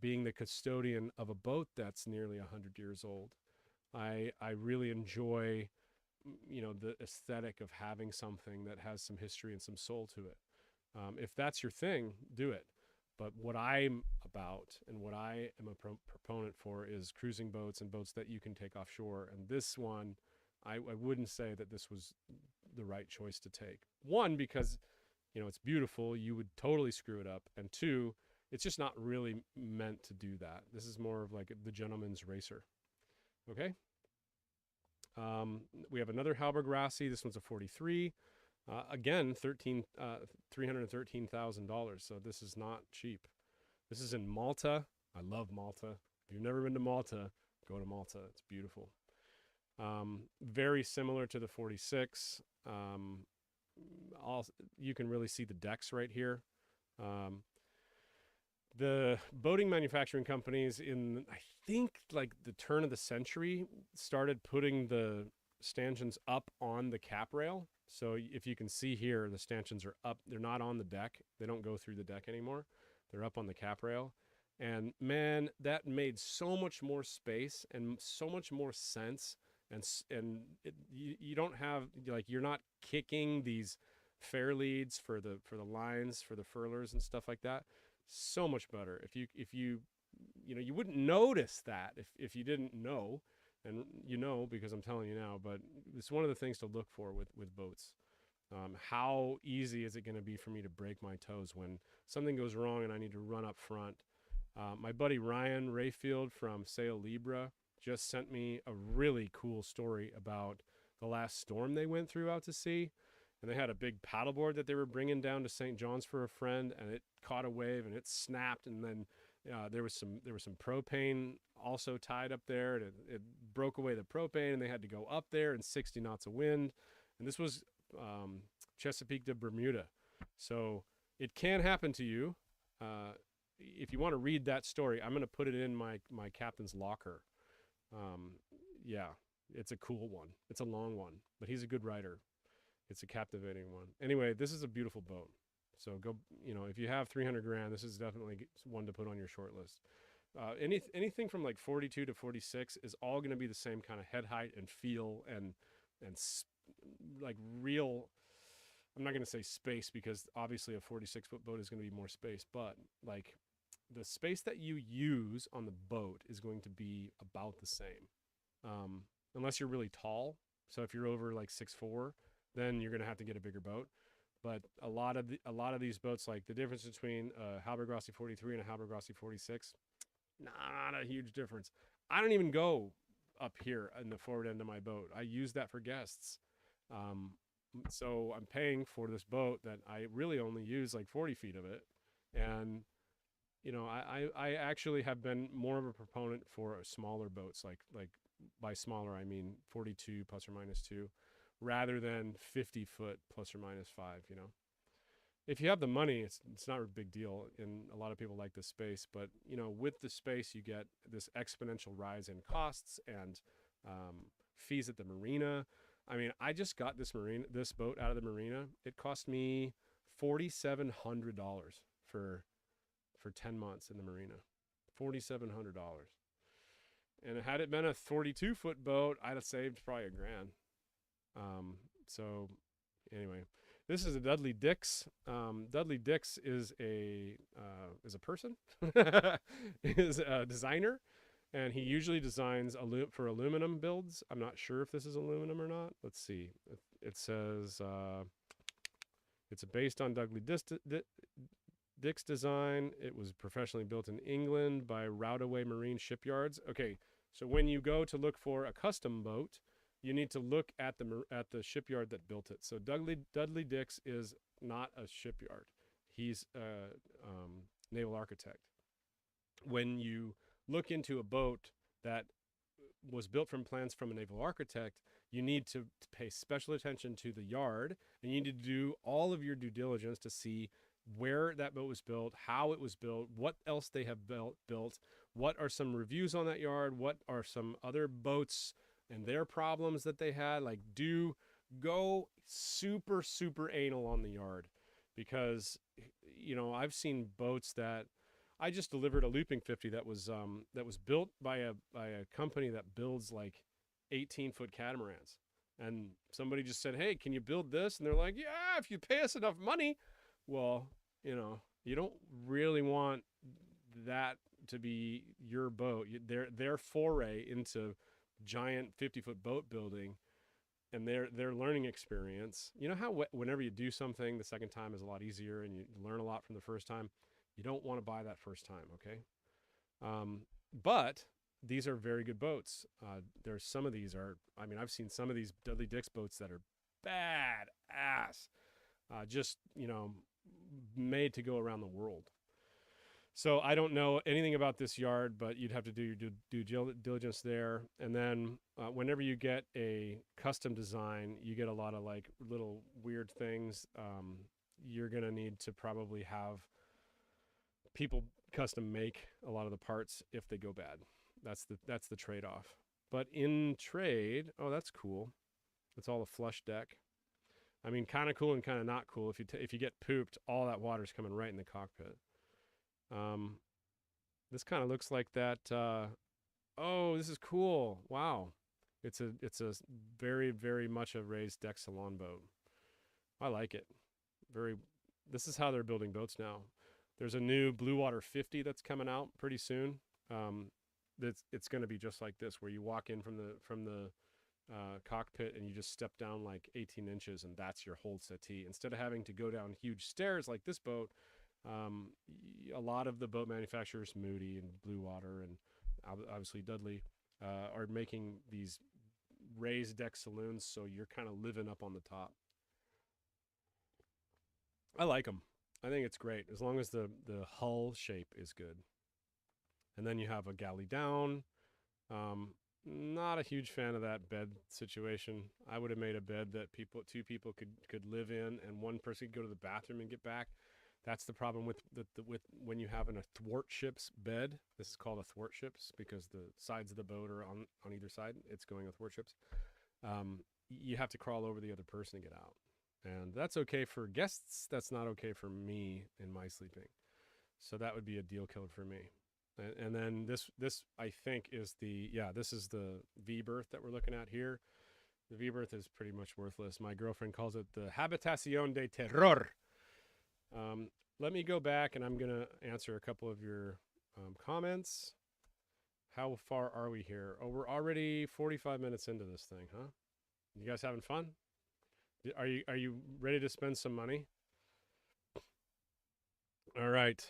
being the custodian of a boat that's nearly 100 years old. I really enjoy, the aesthetic of having something that has some history and some soul to it. If that's your thing, do it. But what I'm about and what I am a proponent for is cruising boats and boats that you can take offshore. And this one, I wouldn't say that this was the right choice to take. One, because, it's beautiful. You would totally screw it up. And two, it's just not really meant to do that. This is more of like the gentleman's racer. Okay. We have another Hallberg-Rassy. This one's a 43. Again, $313,000. So this is not cheap. This is in Malta. I love Malta. If you've never been to Malta, go to Malta. It's beautiful. Very similar to the 46. You can really see the decks right here. The boating manufacturing companies in, I think, like the turn of the century started putting the stanchions up on the cap rail. So if you can see here, the stanchions are up. They're not on the deck. They don't go through the deck anymore. They're up on the cap rail. And man, that made so much more space and so much more sense. You don't have, like, you're not kicking these fair leads for the lines, for the furlers and stuff like that. So much better. If you wouldn't notice that if you didn't know, and because I'm telling you now, but it's one of the things to look for with boats. How easy is it going to be for me to break my toes when something goes wrong and I need to run up front? My buddy Ryan Rayfield from Sail Libra just sent me a really cool story about the last storm they went through out to sea. And they had a big paddleboard that they were bringing down to St. John's for a friend, and it caught a wave and it snapped. And then there was some propane also tied up there. And it broke away the propane, and they had to go up there in 60 knots of wind. And this was Chesapeake to Bermuda, so it can happen to you. If you want to read that story, I'm going to put it in my captain's locker. Yeah, it's a cool one. It's a long one, but he's a good writer. It's a captivating one. Anyway, this is a beautiful boat. So go, if you have 300 grand, this is definitely one to put on your short list. Anything from like 42 to 46 is all going to be the same kind of head height and feel and like real. I'm not going to say space, because obviously a 46-foot boat is going to be more space, but like the space that you use on the boat is going to be about the same, unless you're really tall. So if you're over like 6'4", then you're going to have to get a bigger boat. But a lot of these boats, like the difference between a Hallberg-Rassy 43 and a Hallberg-Rassy 46, not a huge difference. I don't even go up here in the forward end of my boat. I use that for guests. So I'm paying for this boat that I really only use like 40 feet of it. And, I actually have been more of a proponent for smaller boats, like by smaller, I mean 42 plus or minus 2, rather than 50-foot plus or minus 5, If you have the money, it's not a big deal, and a lot of people like the space. But, with the space, you get this exponential rise in costs and fees at the marina. I mean, I just got this boat out of the marina. It cost me $4,700 for 10 months in the marina. $4,700. And had it been a 42-foot boat, I'd have saved probably $1,000. So anyway, this is a Dudley Dix. Dudley Dix is a person, is a designer, and he usually designs for aluminum builds. I'm not sure if this is aluminum or not. Let's see. It says it's based on Dudley Dix design. It was professionally built in England by Routaway Marine Shipyards. Okay, so when you go to look for a custom boat, you need to look at the shipyard that built it. So Dudley Dix is not a shipyard. He's a naval architect. When you look into a boat that was built from plans from a naval architect, you need to pay special attention to the yard, and you need to do all of your due diligence to see where that boat was built, how it was built, what else they have built, what are some reviews on that yard, what are some other boats and their problems that they had. Like, do go super, super anal on the yard because, I've seen boats that I just delivered a looping 50 that was built by a company that builds like 18-foot catamarans. And somebody just said, "Hey, can you build this?" And they're like, "Yeah, if you pay us enough money." Well, you don't really want that to be your boat. Their foray into giant 50-foot boat building and their learning experience. You know how whenever you do something, the second time is a lot easier and you learn a lot from the first time. You don't want to buy that first time, okay? But these are very good boats. There's some of these are, I've seen some of these Dudley Dix boats that are bad ass, just, made to go around the world. So I don't know anything about this yard, but you'd have to do your due diligence there. And then whenever you get a custom design, you get a lot of like little weird things. You're going to need to probably have people custom make a lot of the parts if they go bad. That's the trade-off. But in trade, oh, that's cool. It's all a flush deck. Kind of cool and kind of not cool. If you get pooped, all that water's coming right in the cockpit. This kind of looks like that. Oh, this is cool. Wow. It's a very, very much a raised deck salon boat. I like it. This is how they're building boats now. There's a new bluewater 50 that's coming out pretty soon. It's going to be just like this, where you walk in from the cockpit and you just step down like 18 inches and that's your hold settee. Instead of having to go down huge stairs like this boat, a lot of the boat manufacturers, Moody and Bluewater and obviously Dudley, are making these raised deck saloons, so you're kind of living up on the top. I like them. I think it's great as long as the hull shape is good. And then you have a galley down. Not a huge fan of that bed situation. I would have made a bed that two people could live in, and one person could go to the bathroom and get back. That's the problem with when you have a thwartships bed. This is called a thwartships because the sides of the boat are on either side. It's going with thwartships. You have to crawl over the other person to get out. And that's okay for guests. That's not okay for me in my sleeping. So that would be a deal killer for me. And then this I think is this is the V-berth that we're looking at here. The V-berth is pretty much worthless. My girlfriend calls it the habitación de terror. Let me go back and I'm going to answer a couple of your comments. How far are we here? Oh, we're already 45 minutes into this thing, huh? You guys having fun? Are you ready to spend some money? All right.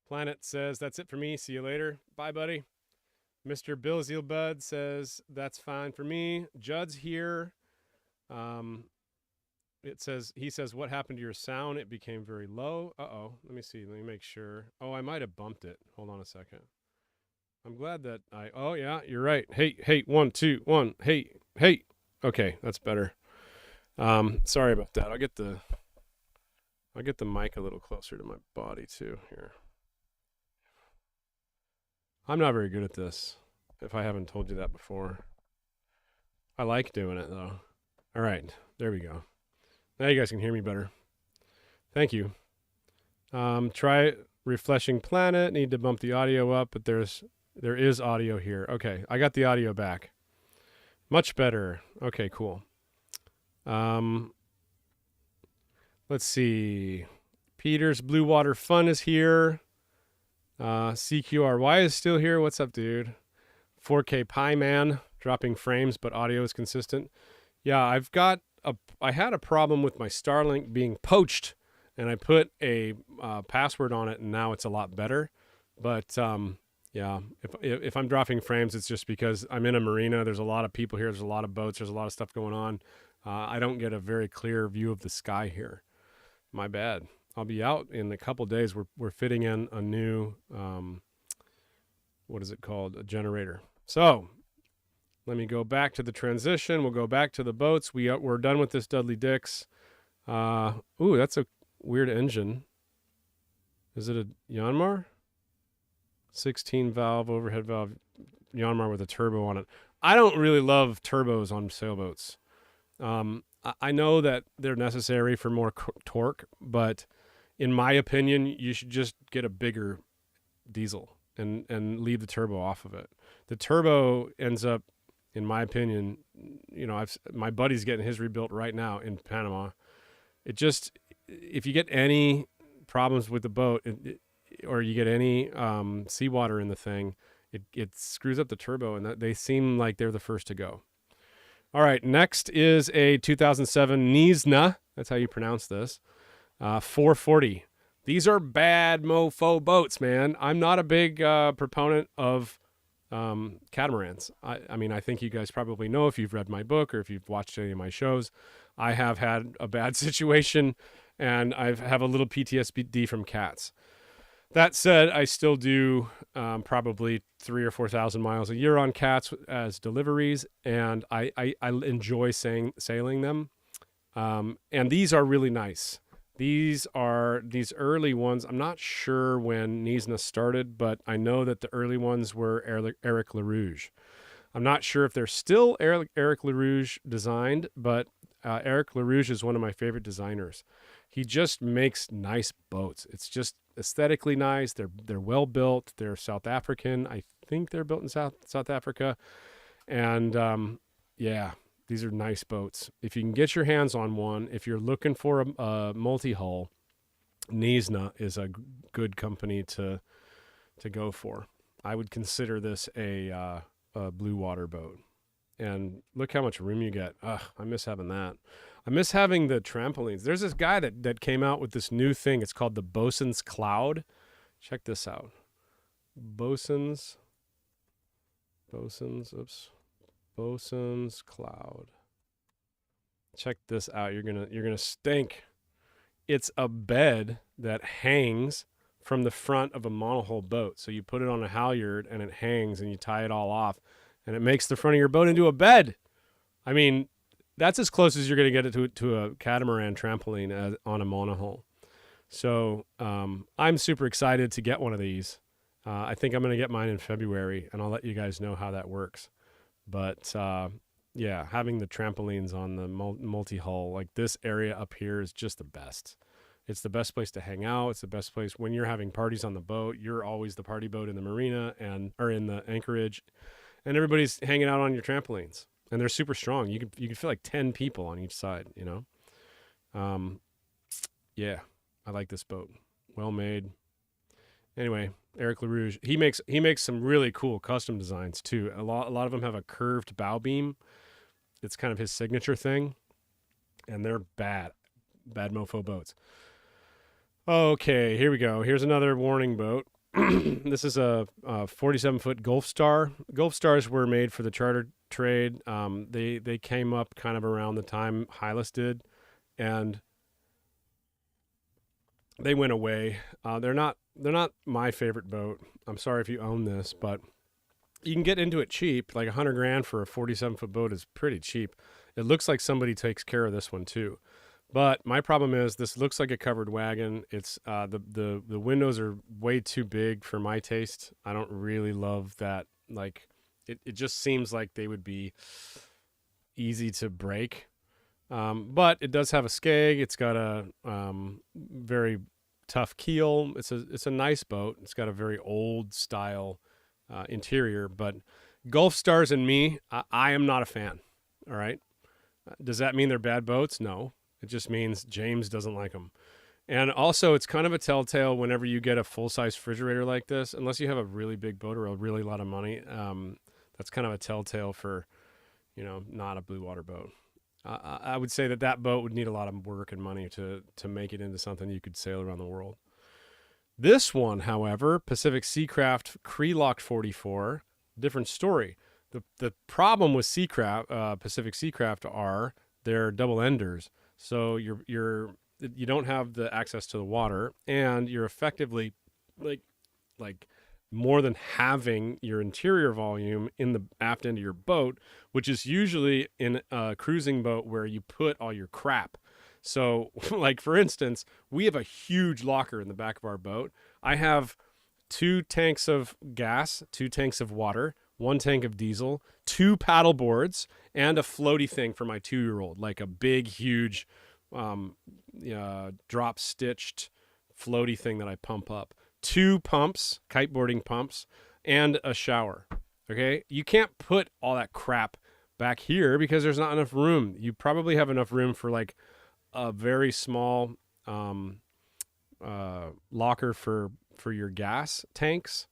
Planet says, that's it for me. See you later. Bye, buddy. Mr. Bill Zealbud says, that's fine for me. Judd's here. He says, what happened to your sound? It became very low. Uh-oh. Let me see. Let me make sure. Oh, I might have bumped it. Hold on a second. I'm glad that oh yeah, you're right. Hey, 1, 2, 1. Hey. Okay, that's better. Sorry about that. I'll get the mic a little closer to my body too here. I'm not very good at this, if I haven't told you that before. I like doing it though. All right, there we go. Now you guys can hear me better. Thank you. Try refreshing planet. Need to bump the audio up, but there is audio here. Okay, I got the audio back. Much better. Okay, cool. Let's see. Peter's Blue Water Fun is here. CQRY is still here. What's up, dude? 4K Pie Man dropping frames, but audio is consistent. Yeah, I had a problem with my Starlink being poached, and I put a password on it, and now it's a lot better. But yeah, if I'm dropping frames, it's just because I'm in a marina. There's a lot of people here. There's a lot of boats. There's a lot of stuff going on. I don't get a very clear view of the sky here. My bad. I'll be out in a couple days. We're fitting in a new, what is it called? A generator. So let me go back to the transition. We'll go back to the boats. We're done with this Dudley Dix. Ooh, that's a weird engine. Is it a Yanmar? 16 valve, overhead valve, Yanmar with a turbo on it. I don't really love turbos on sailboats. I know that they're necessary for more torque, but in my opinion, you should just get a bigger diesel and leave the turbo off of it. The turbo ends up, in my opinion, my buddy's getting his rebuilt right now in Panama. It just, if you get any problems with the boat, or you get any seawater in the thing, it screws up the turbo, and they seem like they're the first to go. All right, next is a 2007 Knysna. That's how you pronounce this. 440. These are bad mofo boats, man. I'm not a big proponent of catamarans. I mean, I think you guys probably know if you've read my book or if you've watched any of my shows. I have had a bad situation, and I have a little PTSD from cats. That said, I still do probably 3,000 or 4,000 miles a year on cats as deliveries, and I enjoy sailing them. And these are really nice. These early ones. I'm not sure when Knysna started, but I know that the early ones were Eric LaRouge. I'm not sure if they're still Eric LaRouge designed, but Eric LaRouge is one of my favorite designers. He just makes nice boats. It's just aesthetically nice. They're well built. They're South African. I think they're built in South Africa. And yeah, these are nice boats. If you can get your hands on one, if you're looking for a multi-hull, Knysna is a good company to go for. I would consider this a blue water boat. And look how much room you get. Ugh, I miss having that. I miss having the trampolines. There's this guy that came out with this new thing. It's called the Bosun's Cloud. Check this out. Bosun's Cloud. Check this out. You're gonna stink. It's a bed that hangs from the front of a monohull boat. So you put it on a halyard and it hangs, and you tie it all off, and it makes the front of your boat into a bed. I mean, that's as close as you're going to get it to a catamaran trampoline on a monohull. So I'm super excited to get one of these. I think I'm going to get mine in February, and I'll let you guys know how that works. But yeah, having the trampolines on the multi-hull, like this area up here, is just the best. It's the best place to hang out. It's the best place when you're having parties on the boat. You're always the party boat in the marina or in the anchorage, and everybody's hanging out on your trampolines. And they're super strong. You can feel like 10 people on each side, you know? Yeah, I like this boat. Well made. Anyway, Eric LaRouge, he makes some really cool custom designs too. A lot of them have a curved bow beam. It's kind of his signature thing. And they're bad mofo boats. Okay, here we go. Here's another warning boat. This is a 47-foot Gulfstar. Gulfstars were made for the charter trade. They came up kind of around the time Hylas did, and they went away. They're not my favorite boat. I'm sorry if you own this, but you can get into it cheap. Like $100,000 for a 47-foot boat is pretty cheap. It looks like somebody takes care of this one too. But my problem is this looks like a covered wagon. It's the windows are way too big for my taste. I don't really love that. Like it just seems like they would be easy to break. But it does have a skeg. It's got a very tough keel. It's a nice boat. It's got a very old style interior. But Gulfstars and me, I am not a fan. All right. Does that mean they're bad boats? No. It just means James doesn't like them. And also, it's kind of a telltale whenever you get a full-size refrigerator like this, unless you have a really big boat or a really lot of money, that's kind of a telltale for, not a blue water boat. I would say that boat would need a lot of work and money to make it into something you could sail around the world. This one, however, Pacific Seacraft Crelock 44, different story. The problem with Seacraft, Pacific Seacraft are they're double enders. So you don't have the access to the water, and you're effectively like more than halving your interior volume in the aft end of your boat, which is usually in a cruising boat where you put all your crap. So like, for instance, we have a huge locker in the back of our boat. I have 2 tanks of gas, 2 tanks of water, 1 tank of diesel, 2 paddle boards, and a floaty thing for my 2-year-old, like a big, huge drop stitched floaty thing that I pump up. 2 pumps, kiteboarding pumps, and a shower. Okay, you can't put all that crap back here because there's not enough room. You probably have enough room for like a very small locker for your gas tanks,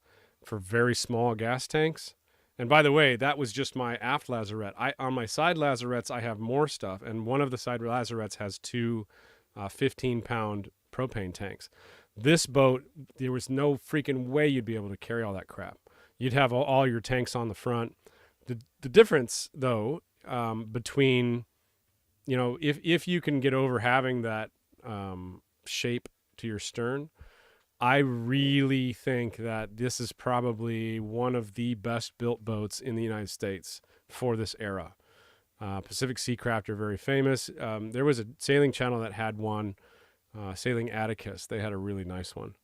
for very small gas tanks. And by the way, that was just my aft lazarette. On my side lazarettes, I have more stuff, and one of the side lazarettes has 2 15-pound propane tanks. This boat, there was no freaking way you'd be able to carry all that crap. You'd have all your tanks on the front. The difference, though, between, if you can get over having that shape to your stern, I really think that this is probably one of the best built boats in the United States for this era. Pacific Seacraft are very famous. There was a sailing channel that had one, Sailing Atticus. They had a really nice one.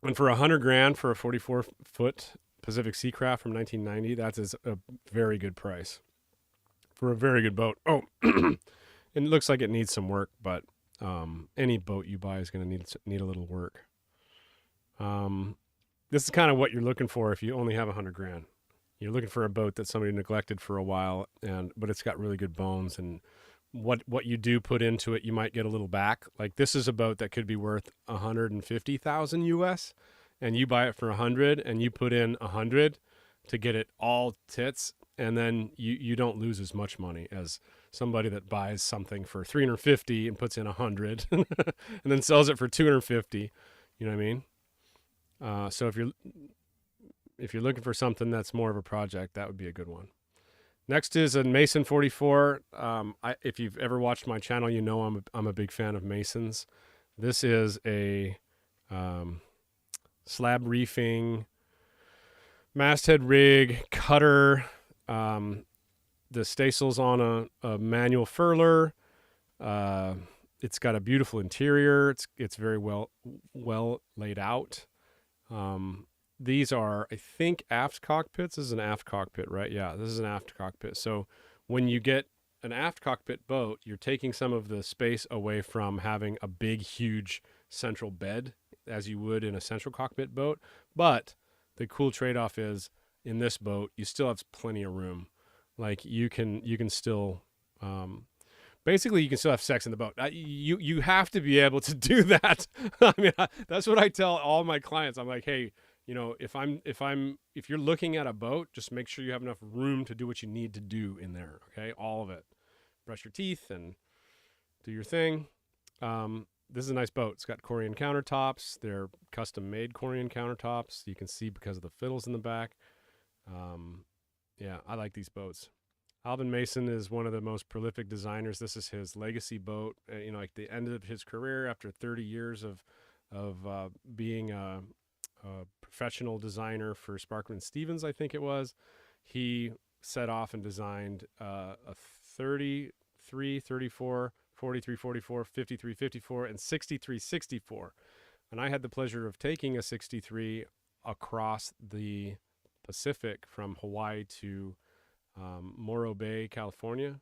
And for $100,000 for a 44-foot Pacific Seacraft from 1990, that's a very good price for a very good boat. Oh, and it looks like it needs some work, but any boat you buy is going to need a little work. This is kind of what you're looking for if you only have $100,000. You're looking for a boat that somebody neglected for a while, but it's got really good bones, and what you do put into it, you might get a little back. Like this is a boat that could be worth $150,000 US, and you buy it for $100, and you put in $100 to get it all tits, and then you don't lose as much money as somebody that buys something for $350 and puts in $100 and then sells it for $250. You know what I mean? So if you're looking for something that's more of a project, that would be a good one. Next is a Mason 44. If you've ever watched my channel, you know I'm a big fan of Masons. This is a slab reefing, masthead rig, cutter. The staysail's on a manual furler. It's got a beautiful interior. It's very well laid out. These are, I think, aft cockpits. This is an aft cockpit, right? Yeah, this is an aft cockpit. So when you get an aft cockpit boat, you're taking some of the space away from having a big, huge central bed as you would in a central cockpit boat. But the cool trade-off is in this boat, you still have plenty of room. Like you can still, basically you can still have sex in the boat. You have to be able to do that. I mean, that's what I tell all my clients. I'm like, hey, if you're looking at a boat, just make sure you have enough room to do what you need to do in there. Okay. All of it. Brush your teeth and do your thing. This is a nice boat. It's got Corian countertops. They're custom made Corian countertops. You can see because of the fiddles in the back. Yeah, I like these boats. Alvin Mason is one of the most prolific designers. This is his legacy boat. Like the end of his career after 30 years of being a professional designer for Sparkman Stevens, I think it was. He set off and designed a 33, 34, 43, 44, 53, 54, and 63, 64. And I had the pleasure of taking a 63 across the Pacific from Hawaii to Morro Bay, California.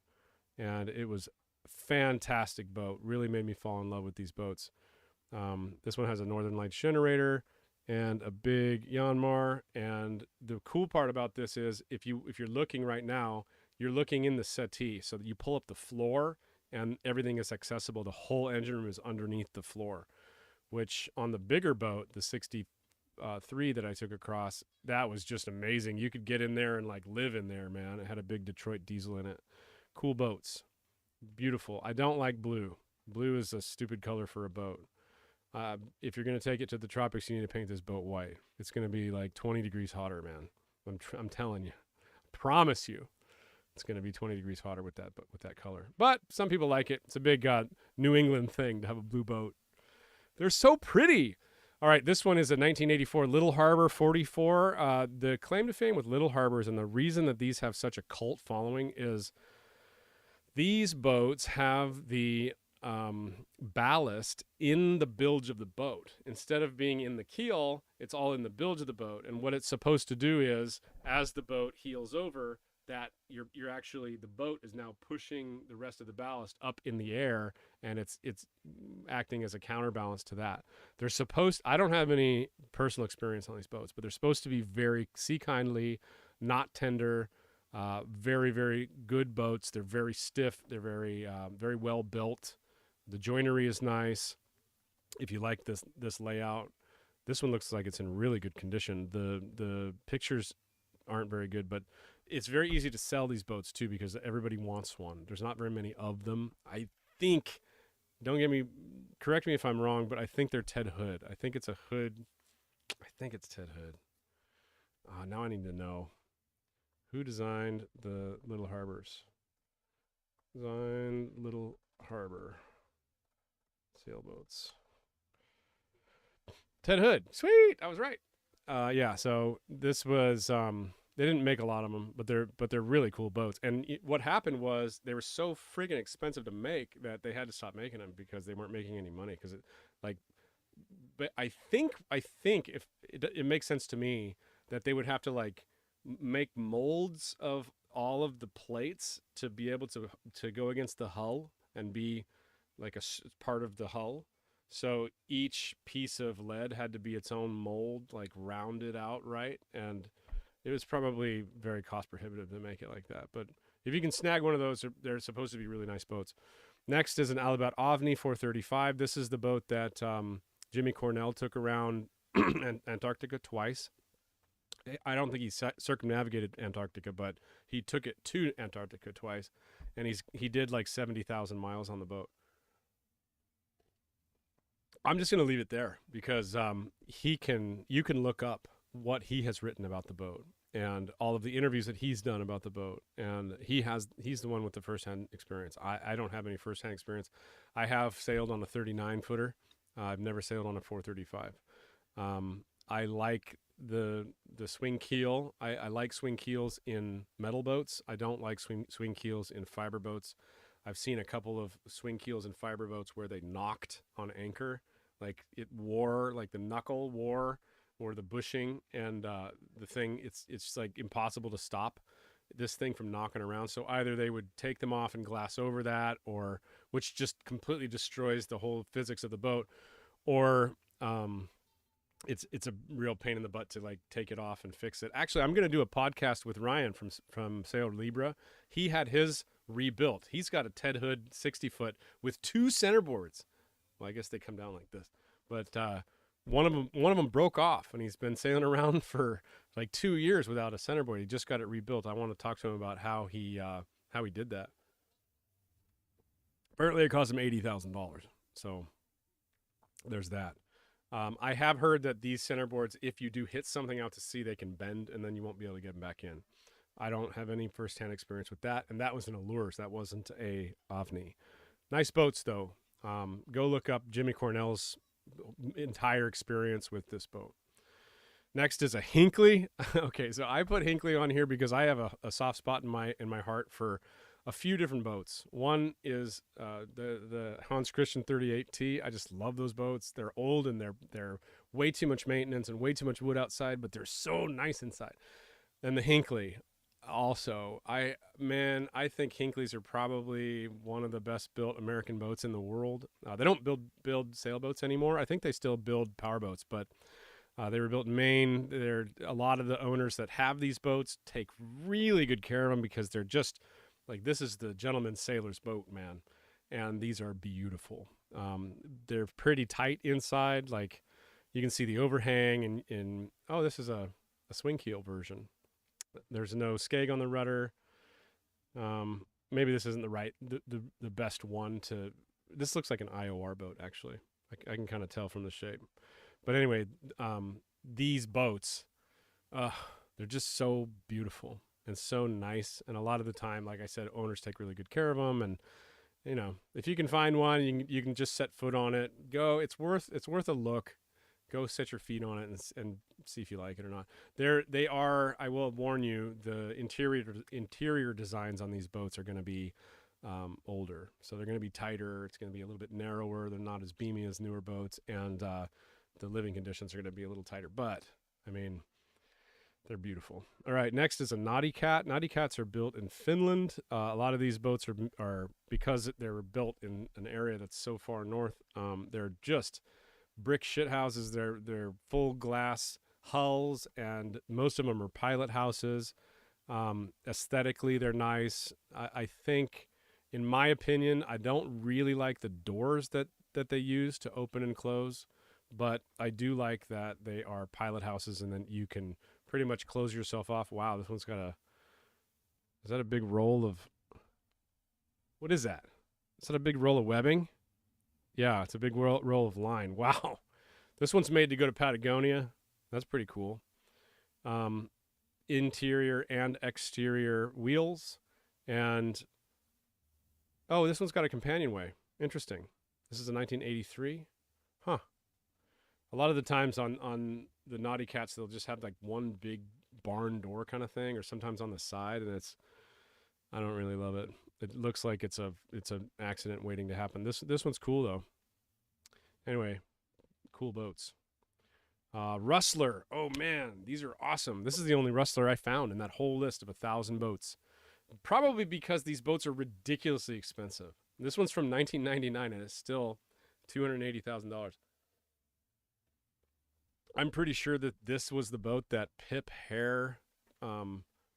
And it was a fantastic boat. Really made me fall in love with these boats. This one has a Northern Lights generator and a big Yanmar. And the cool part about this is if you're looking right now, you're looking in the settee. So that you pull up the floor and everything is accessible. The whole engine room is underneath the floor, which on the bigger boat, the 63 that I took across, that was just amazing. You could get in there and like live in there, man. It had a big Detroit diesel in it. Cool boats. Beautiful. I don't like blue. Blue is a stupid color for a boat. If you're going to take it to the tropics, you need to paint this boat white. It's going to be like 20 degrees hotter, man. I'm telling you. I promise you. It's going to be 20 degrees hotter with that color. But some people like it. It's a big New England thing to have a blue boat. They're so pretty. All right, this one is a 1984 Little Harbor 44. The claim to fame with Little Harbors and the reason that these have such a cult following is these boats have the ballast in the bilge of the boat. Instead of being in the keel, it's all in the bilge of the boat. And what it's supposed to do is, as the boat heels over, that you're actually, the boat is now pushing the rest of the ballast up in the air, and it's acting as a counterbalance to that. They're supposed, I don't have any personal experience on these boats, but they're supposed to be very sea kindly, not tender, very, very good boats. They're very stiff. They're very, very well built. The joinery is nice. If you like this layout, this one looks like it's in really good condition. The pictures aren't very good, but it's very easy to sell these boats too, because everybody wants one. There's not very many of them. I think, correct me if I'm wrong, but I think they're Ted Hood. I think it's a Hood. I think it's Ted Hood. Now I need to know. Who designed the Little Harbors? Designed Little Harbor sailboats. Ted Hood. Sweet, I was right. Yeah. So this was. They didn't make a lot of them, but they're really cool boats. And what happened was they were so friggin' expensive to make that they had to stop making them because they weren't making any money. Because but I think if it makes sense to me that they would have to like make molds of all of the plates to be able to go against the hull and be like a part of the hull. So each piece of lead had to be its own mold, like rounded out right, and it was probably very cost prohibitive to make it like that. But if you can snag one of those, they're supposed to be really nice boats. Next is an Alubat Ovni 435. This is the boat that Jimmy Cornell took around Antarctica twice. I don't think he circumnavigated Antarctica, but he took it to Antarctica twice, and he did like 70,000 miles on the boat. I'm just going to leave it there because you can look up what he has written about the boat and all of the interviews that he's done about the boat, and he's the one with the first-hand experience. I don't have any first-hand experience. I have sailed on a 39-footer. I've never sailed on a 435. I like the swing keel. I like swing keels in metal boats. I don't like swing keels in fiber boats. I've seen a couple of swing keels in fiber boats where they knocked on anchor, like it wore, like the knuckle wore, or the bushing, and the thing, it's like impossible to stop this thing from knocking around. So either they would take them off and glass over that, or which just completely destroys the whole physics of the boat, or it's a real pain in the butt to like take it off and fix it. Actually, I'm going to do a podcast with Ryan from Sail Libra. He had his rebuilt. He's got a Ted Hood 60-foot with 2 centerboards. Well, I guess they come down like this, but one of them broke off, and he's been sailing around for like 2 years without a centerboard. He just got it rebuilt. I want to talk to him about how he did that. Apparently, it cost him $80,000. So there's that. I have heard that these centerboards, if you do hit something out to sea, they can bend, and then you won't be able to get them back in. I don't have any first-hand experience with that, and that was an Allures. That wasn't a Ovni. Nice boats, though. Go look up Jimmy Cornell's entire experience with this boat. Next is a Hinckley. Okay, so I put Hinckley on here because I have a soft spot in my heart for a few different boats. One is the Hans Christian 38T. I just love those boats. They're old and they're way too much maintenance and way too much wood outside, but they're so nice inside. And the Hinckley also. I think Hinckleys are probably one of the best built American boats in the world. They don't build sailboats anymore. I think they still build powerboats, but they were built in Maine. A lot of the owners that have these boats take really good care of them because they're just like, this is the gentleman sailor's boat, man. And these are beautiful. They're pretty tight inside. Like, you can see the overhang this is a swing keel version. There's no skeg on the rudder. Maybe this isn't the best one to. This looks like an IOR boat, actually. I can kind of tell from the shape. But anyway, these boats, they're just so beautiful and so nice. And a lot of the time, like I said, owners take really good care of them. And if you can find one, you can just set foot on it. Go. It's worth a look. Go set your feet on it and see if you like it or not. They are. I will warn you, the interior designs on these boats are going to be older. So they're going to be tighter. It's going to be a little bit narrower. They're not as beamy as newer boats, and the living conditions are going to be a little tighter. But I mean, they're beautiful. All right, next is a Naughty Cat. Naughty Cats are built in Finland. A lot of these boats are because they were built in an area that's so far north. They're just brick shit houses. They're full glass hulls, and most of them are pilot houses. Aesthetically, they're nice. I think, in my opinion, I don't really like the doors that they use to open and close, but I do like that they are pilot houses, and then you can pretty much close yourself off. Wow, this one's got is that a big roll of, what is that? Is that a big roll of webbing? Yeah, it's a big roll of line. Wow. This one's made to go to Patagonia. That's pretty cool. Interior and exterior wheels. And, oh, this one's got a companionway. Interesting. This is a 1983. Huh. A lot of the times on the Naughty Cats, they'll just have like one big barn door kind of thing, or sometimes on the side, and I don't really love it. It looks like it's an accident waiting to happen. This one's cool though. Anyway, cool boats. Rustler. Oh man, these are awesome. This is the only Rustler I found in that whole list of 1,000 boats. Probably because these boats are ridiculously expensive. This one's from 1999 and it's still $280,000. I'm pretty sure that this was the boat that Pip Hare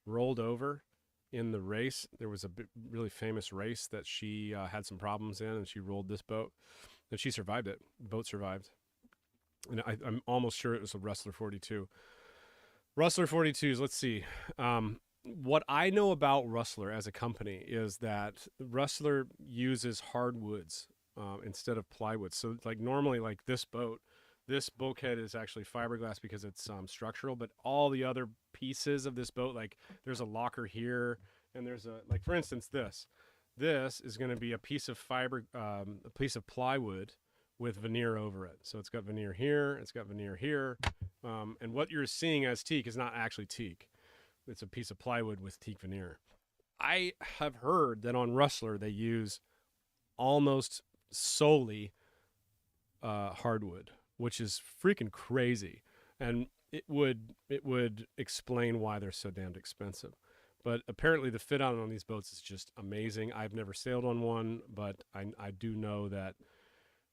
rolled over in the race. There was a really famous race that she had some problems in, and she rolled this boat, and she survived it. The boat survived. And I'm almost sure it was a Rustler 42. Rustler 42s, let's see. What I know about Rustler as a company is that Rustler uses hardwoods instead of plywood. So like normally like this bulkhead is actually fiberglass because it's structural, but all the other pieces of this boat, like there's a locker here, and there's like for instance this is going to be a piece of a piece of plywood with veneer over it. So it's got veneer here, it's got veneer here, and what you're seeing as teak is not actually teak. It's a piece of plywood with teak veneer. I have heard that on Rustler they use almost solely hardwood, which is freaking crazy, and it would explain why they're so damned expensive. But apparently the fit out on these boats is just amazing. I've never sailed on one, but I do know that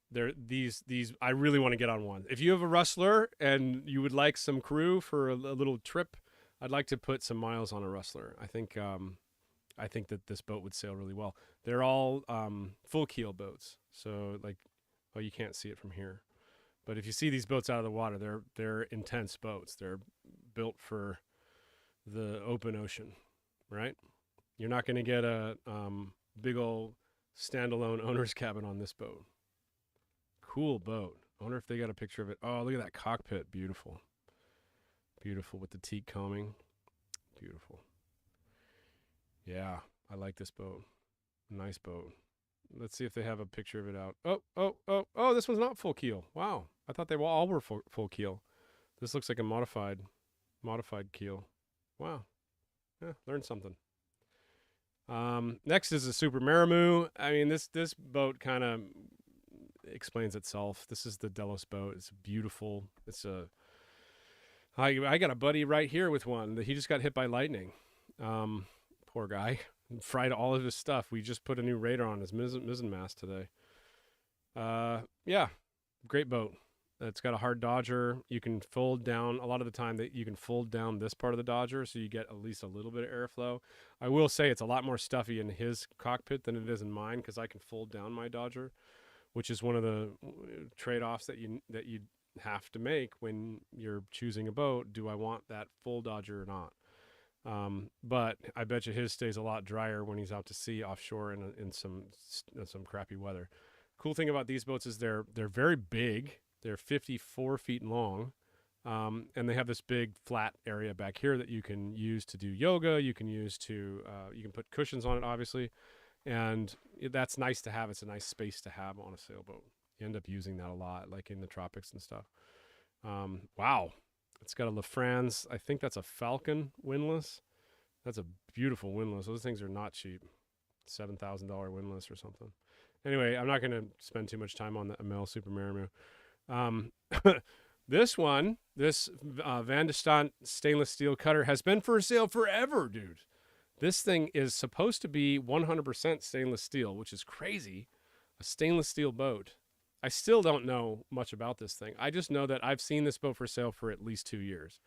these I really want to get on one. If you have a Rustler and you would like some crew for a little trip, I'd like to put some miles on a Rustler. I think that this boat would sail really well. They're all full keel boats, so like, oh, you can't see it from here. But if you see these boats out of the water, they're intense boats. They're built for the open ocean, right? You're not going to get a big old standalone owner's cabin on this boat. Cool boat. I wonder if they got a picture of it. Oh, look at that cockpit. Beautiful. Beautiful with the teak combing. Beautiful. Yeah, I like this boat. Nice boat. Let's see if they have a picture of it out. Oh, this one's not full keel. Wow. I thought they all were full keel. This looks like a modified keel. Wow. Yeah, learned something. Next is a Super Marramu. I mean, this boat kind of explains itself. This is the Delos boat. It's beautiful. I got a buddy right here with one that he just got hit by lightning. Poor guy. Fried all of his stuff. We just put a new radar on his mizzen mast today. Yeah, great boat. It's got a hard dodger. You can fold down, a lot of the time that you can fold down this part of the dodger so you get at least a little bit of airflow. I will say it's a lot more stuffy in his cockpit than it is in mine because I can fold down my dodger, which is one of the trade-offs that you have to make when you're choosing a boat. Do I want that full dodger or not? But I bet you his stays a lot drier when he's out to sea offshore in some crappy weather. Cool thing about these boats is they're very big. They're 54 feet long, and they have this big flat area back here that you can use to do yoga. You can use to you can put cushions on it, obviously, and that's nice to have. It's a nice space to have on a sailboat. You end up using that a lot, like in the tropics and stuff. Wow. It's got a LaFrance. I think that's a Falcon windlass. That's a beautiful windlass. Those things are not cheap. $7,000 windlass or something. Anyway, I'm not going to spend too much time on the Amel Super Marramu. This one, this Vanderant stainless steel cutter has been for sale forever, dude. This thing is supposed to be 100% stainless steel, which is crazy. A stainless steel boat. I still don't know much about this thing. I just know that I've seen this boat for sale for at least 2 years.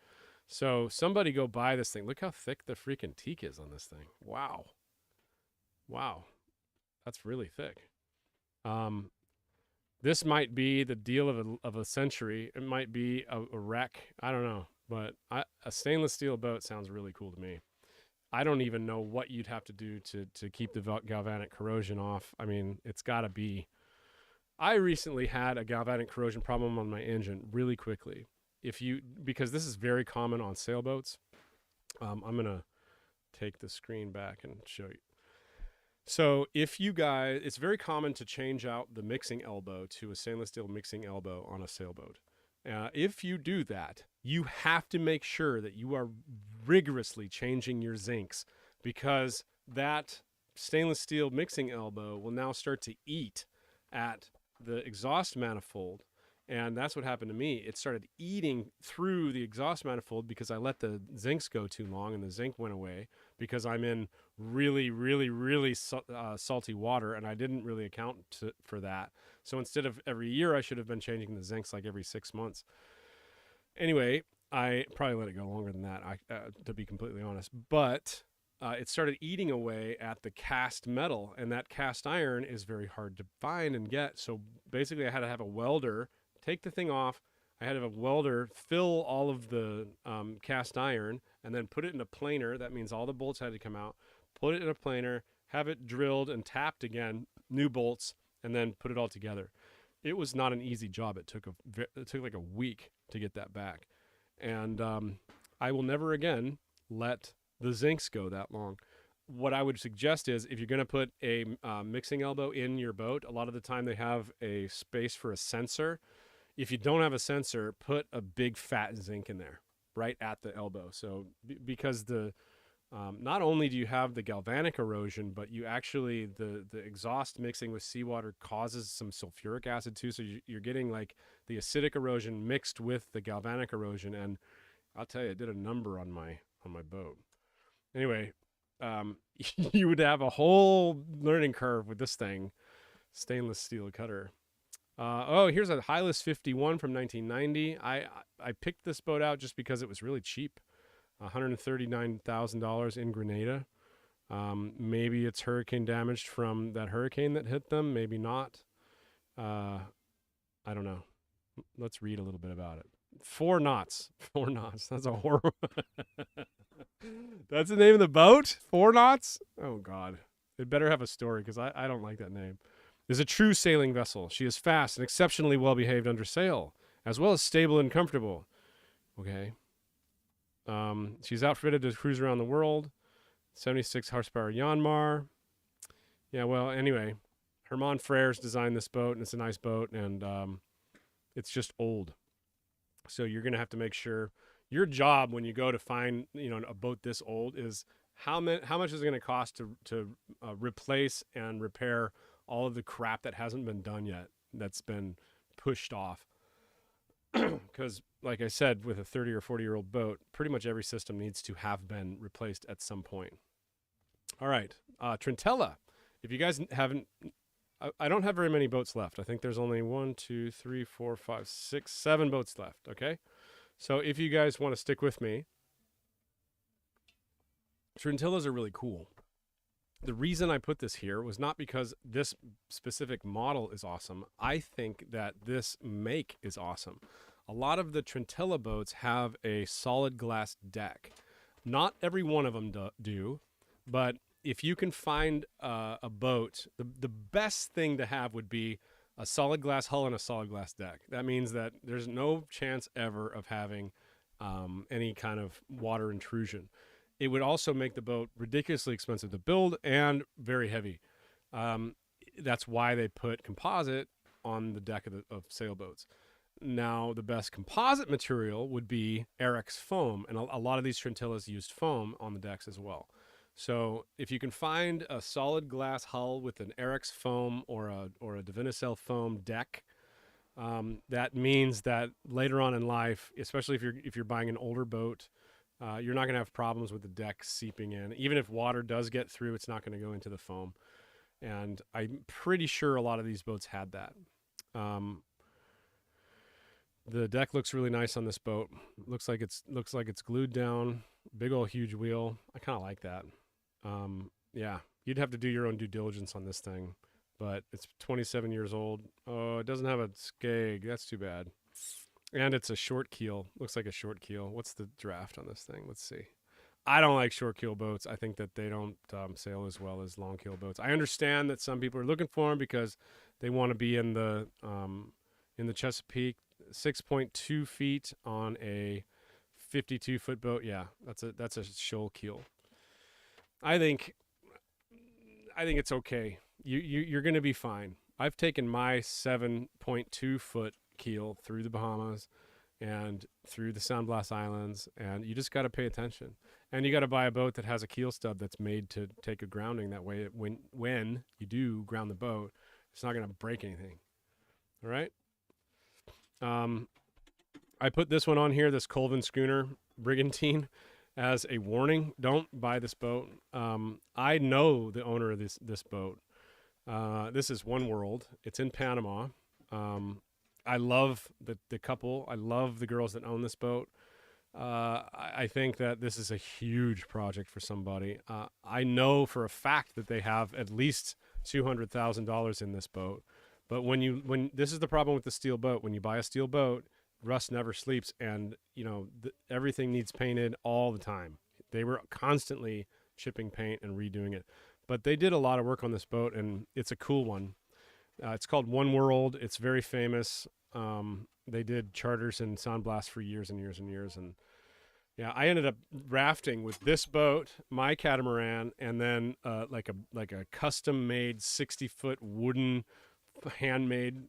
So somebody go buy this thing. Look how thick the freaking teak is on this thing. Wow. Wow. That's really thick. This might be the deal of a century. It might be a wreck. I don't know. But a stainless steel boat sounds really cool to me. I don't even know what you'd have to do to keep the galvanic corrosion off. I mean, it's got to be. I recently had a galvanic corrosion problem on my engine really quickly. Because this is very common on sailboats. I'm going to take the screen back and show you. So if you guys, it's very common to change out the mixing elbow to a stainless steel mixing elbow on a sailboat. If you do that, you have to make sure that you are rigorously changing your zincs, because that stainless steel mixing elbow will now start to eat at the exhaust manifold. And that's what happened to me. It started eating through the exhaust manifold because I let the zincs go too long, and the zinc went away because I'm in really, really, really salty water, and I didn't really account for that. So instead of every year, I should have been changing the zincs like every 6 months. Anyway, I probably let it go longer than that, to be completely honest. But it started eating away at the cast metal, and that cast iron is very hard to find and get. So basically, I had to have a welder take the thing off. I had to have a welder fill all of the cast iron and then put it in a planer. That means all the bolts had to come out. Put it in a planer, have it drilled and tapped again, new bolts, and then put it all together. It was not an easy job. It took like a week to get that back. And I will never again let the zincs go that long. What I would suggest is, if you're going to put a mixing elbow in your boat, a lot of the time they have a space for a sensor. If you don't have a sensor, put a big fat zinc in there right at the elbow. So because not only do you have the galvanic erosion, but you actually, the exhaust mixing with seawater causes some sulfuric acid too. So you're getting like the acidic erosion mixed with the galvanic erosion. And I'll tell you, it did a number on my boat. Anyway, you would have a whole learning curve with this thing, stainless steel cutter. Here's a Hylas 51 from 1990. I picked this boat out just because it was really cheap, $139,000 in Grenada. Maybe it's hurricane damaged from that hurricane that hit them. Maybe not. I don't know. Let's read a little bit about it. 4 knots. 4 knots. That's a horrible. That's the name of the boat? 4 knots? Oh, God. It better have a story, because I don't like that name. Is a true sailing vessel. She is fast and exceptionally well behaved under sail, as well as stable and comfortable. Okay. She's outfitted to cruise around the world. 76 horsepower Yanmar. Yeah, well, anyway, Herman Freres designed this boat, and it's a nice boat, and it's just old. So you're going to have to make sure your job when you go to find, a boat this old is how much is it going to cost to replace and repair all of the crap that hasn't been done yet, that's been pushed off. Because, like I said, with a 30 or 40-year-old boat, pretty much every system needs to have been replaced at some point. All right, Trintella. If you guys haven't, I don't have very many boats left. I think there's only 1, 2, 3, 4, 5, 6, 7 boats left, okay? So if you guys want to stick with me, Trintillas are really cool. The reason I put this here was not because this specific model is awesome. I think that this make is awesome. A lot of the Trintella boats have a solid glass deck. Not every one of them do, but if you can find a boat, the best thing to have would be a solid glass hull and a solid glass deck. That means that there's no chance ever of having any kind of water intrusion. It would also make the boat ridiculously expensive to build and very heavy. That's why they put composite on the deck of sailboats. Now, the best composite material would be Arex foam, and a lot of these Trintillas used foam on the decks as well. So if you can find a solid glass hull with an Eric's foam or a Divinicel foam deck, that means that later on in life, especially if you're buying an older boat, you're not going to have problems with the deck seeping in. Even if water does get through, it's not going to go into the foam. And I'm pretty sure a lot of these boats had that. The deck looks really nice on this boat. Looks like it's glued down. Big old huge wheel. I kind of like that. Yeah, you'd have to do your own due diligence on this thing, but it's 27 years old. Oh, it doesn't have a skeg. That's too bad. And it's a short keel. Looks like a short keel. What's the draft on this thing? Let's see. I don't like short keel boats. I think that they don't sail as well as long keel boats. I understand that some people are looking for them because they want to be in the Chesapeake. 6.2 feet on a 52-foot boat. Yeah, that's a shoal keel. I think it's okay. You're going to be fine. I've taken my 7.2 foot keel through the Bahamas and through the Sound Blast Islands, and you just got to pay attention. And you got to buy a boat that has a keel stub that's made to take a grounding. That way, when you do ground the boat, it's not going to break anything. All right. I put this one on here, this Colvin Schooner Brigantine, as a warning. Don't buy this boat. I know the owner of this boat. This is One World. It's in Panama. I love the couple. I love the girls that own this boat. I think that this is a huge project for somebody. I know for a fact that they have at least $200,000 in this boat. But when this is the problem with the steel boat, when you buy a steel boat, rust never sleeps, and everything needs painted all the time. They were constantly chipping paint and redoing it, but they did a lot of work on this boat, and it's a cool one. It's called One World. It's very famous. They did charters in Sound Blast for years and years and years, and yeah, I ended up rafting with this boat, my catamaran, and then like a custom made 60-foot wooden handmade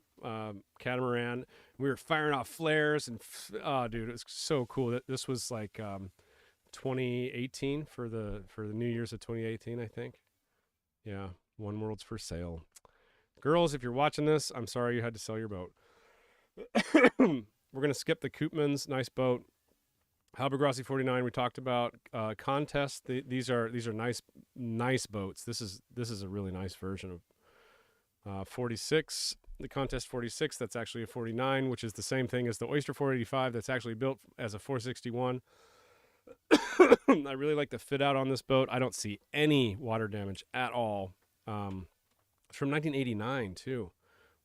catamaran. We were firing off flares and oh dude, it was so cool. This was like 2018 for the New Year's of 2018, I think. Yeah, One World's for sale. Girls, if you're watching this, I'm sorry you had to sell your boat. We're gonna skip the Koopmans. Nice boat. Hallberg-Rassy 49 we talked about. Contest. These are nice boats. This is a really nice version of 46, the Contest 46, that's actually a 49, which is the same thing as the Oyster 485 that's actually built as a 461. I really like the fit out on this boat. I don't see any water damage at all. It's from 1989 too.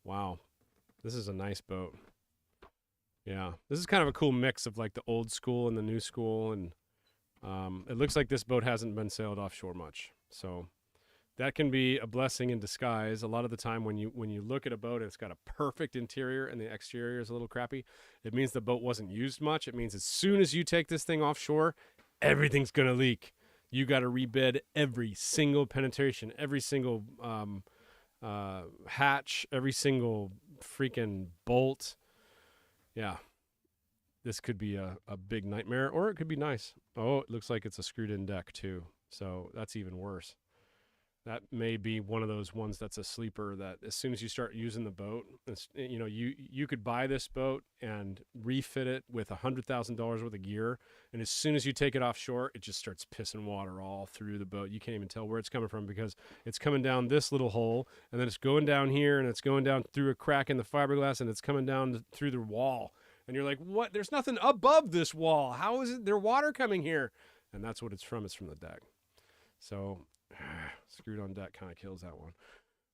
Wow. This is a nice boat. Yeah. This is kind of a cool mix of like the old school and the new school, and it looks like this boat hasn't been sailed offshore much. So that can be a blessing in disguise. A lot of the time when you look at a boat and it's got a perfect interior and the exterior is a little crappy, it means the boat wasn't used much. It means as soon as you take this thing offshore, everything's going to leak. You got to rebed every single penetration, every single hatch, every single freaking bolt. Yeah. This could be a big nightmare, or it could be nice. Oh, it looks like it's a screwed in deck too. So that's even worse. That may be one of those ones that's a sleeper that as soon as you start using the boat, you could buy this boat and refit it with $100,000 worth of gear. And as soon as you take it offshore, it just starts pissing water all through the boat. You can't even tell where it's coming from because it's coming down this little hole, and then it's going down here, and it's going down through a crack in the fiberglass, and it's coming down through the wall. And you're like, what? There's nothing above this wall. How is it? There's water coming here. And that's what it's from. It's from the deck. So screwed on deck kind of kills that one.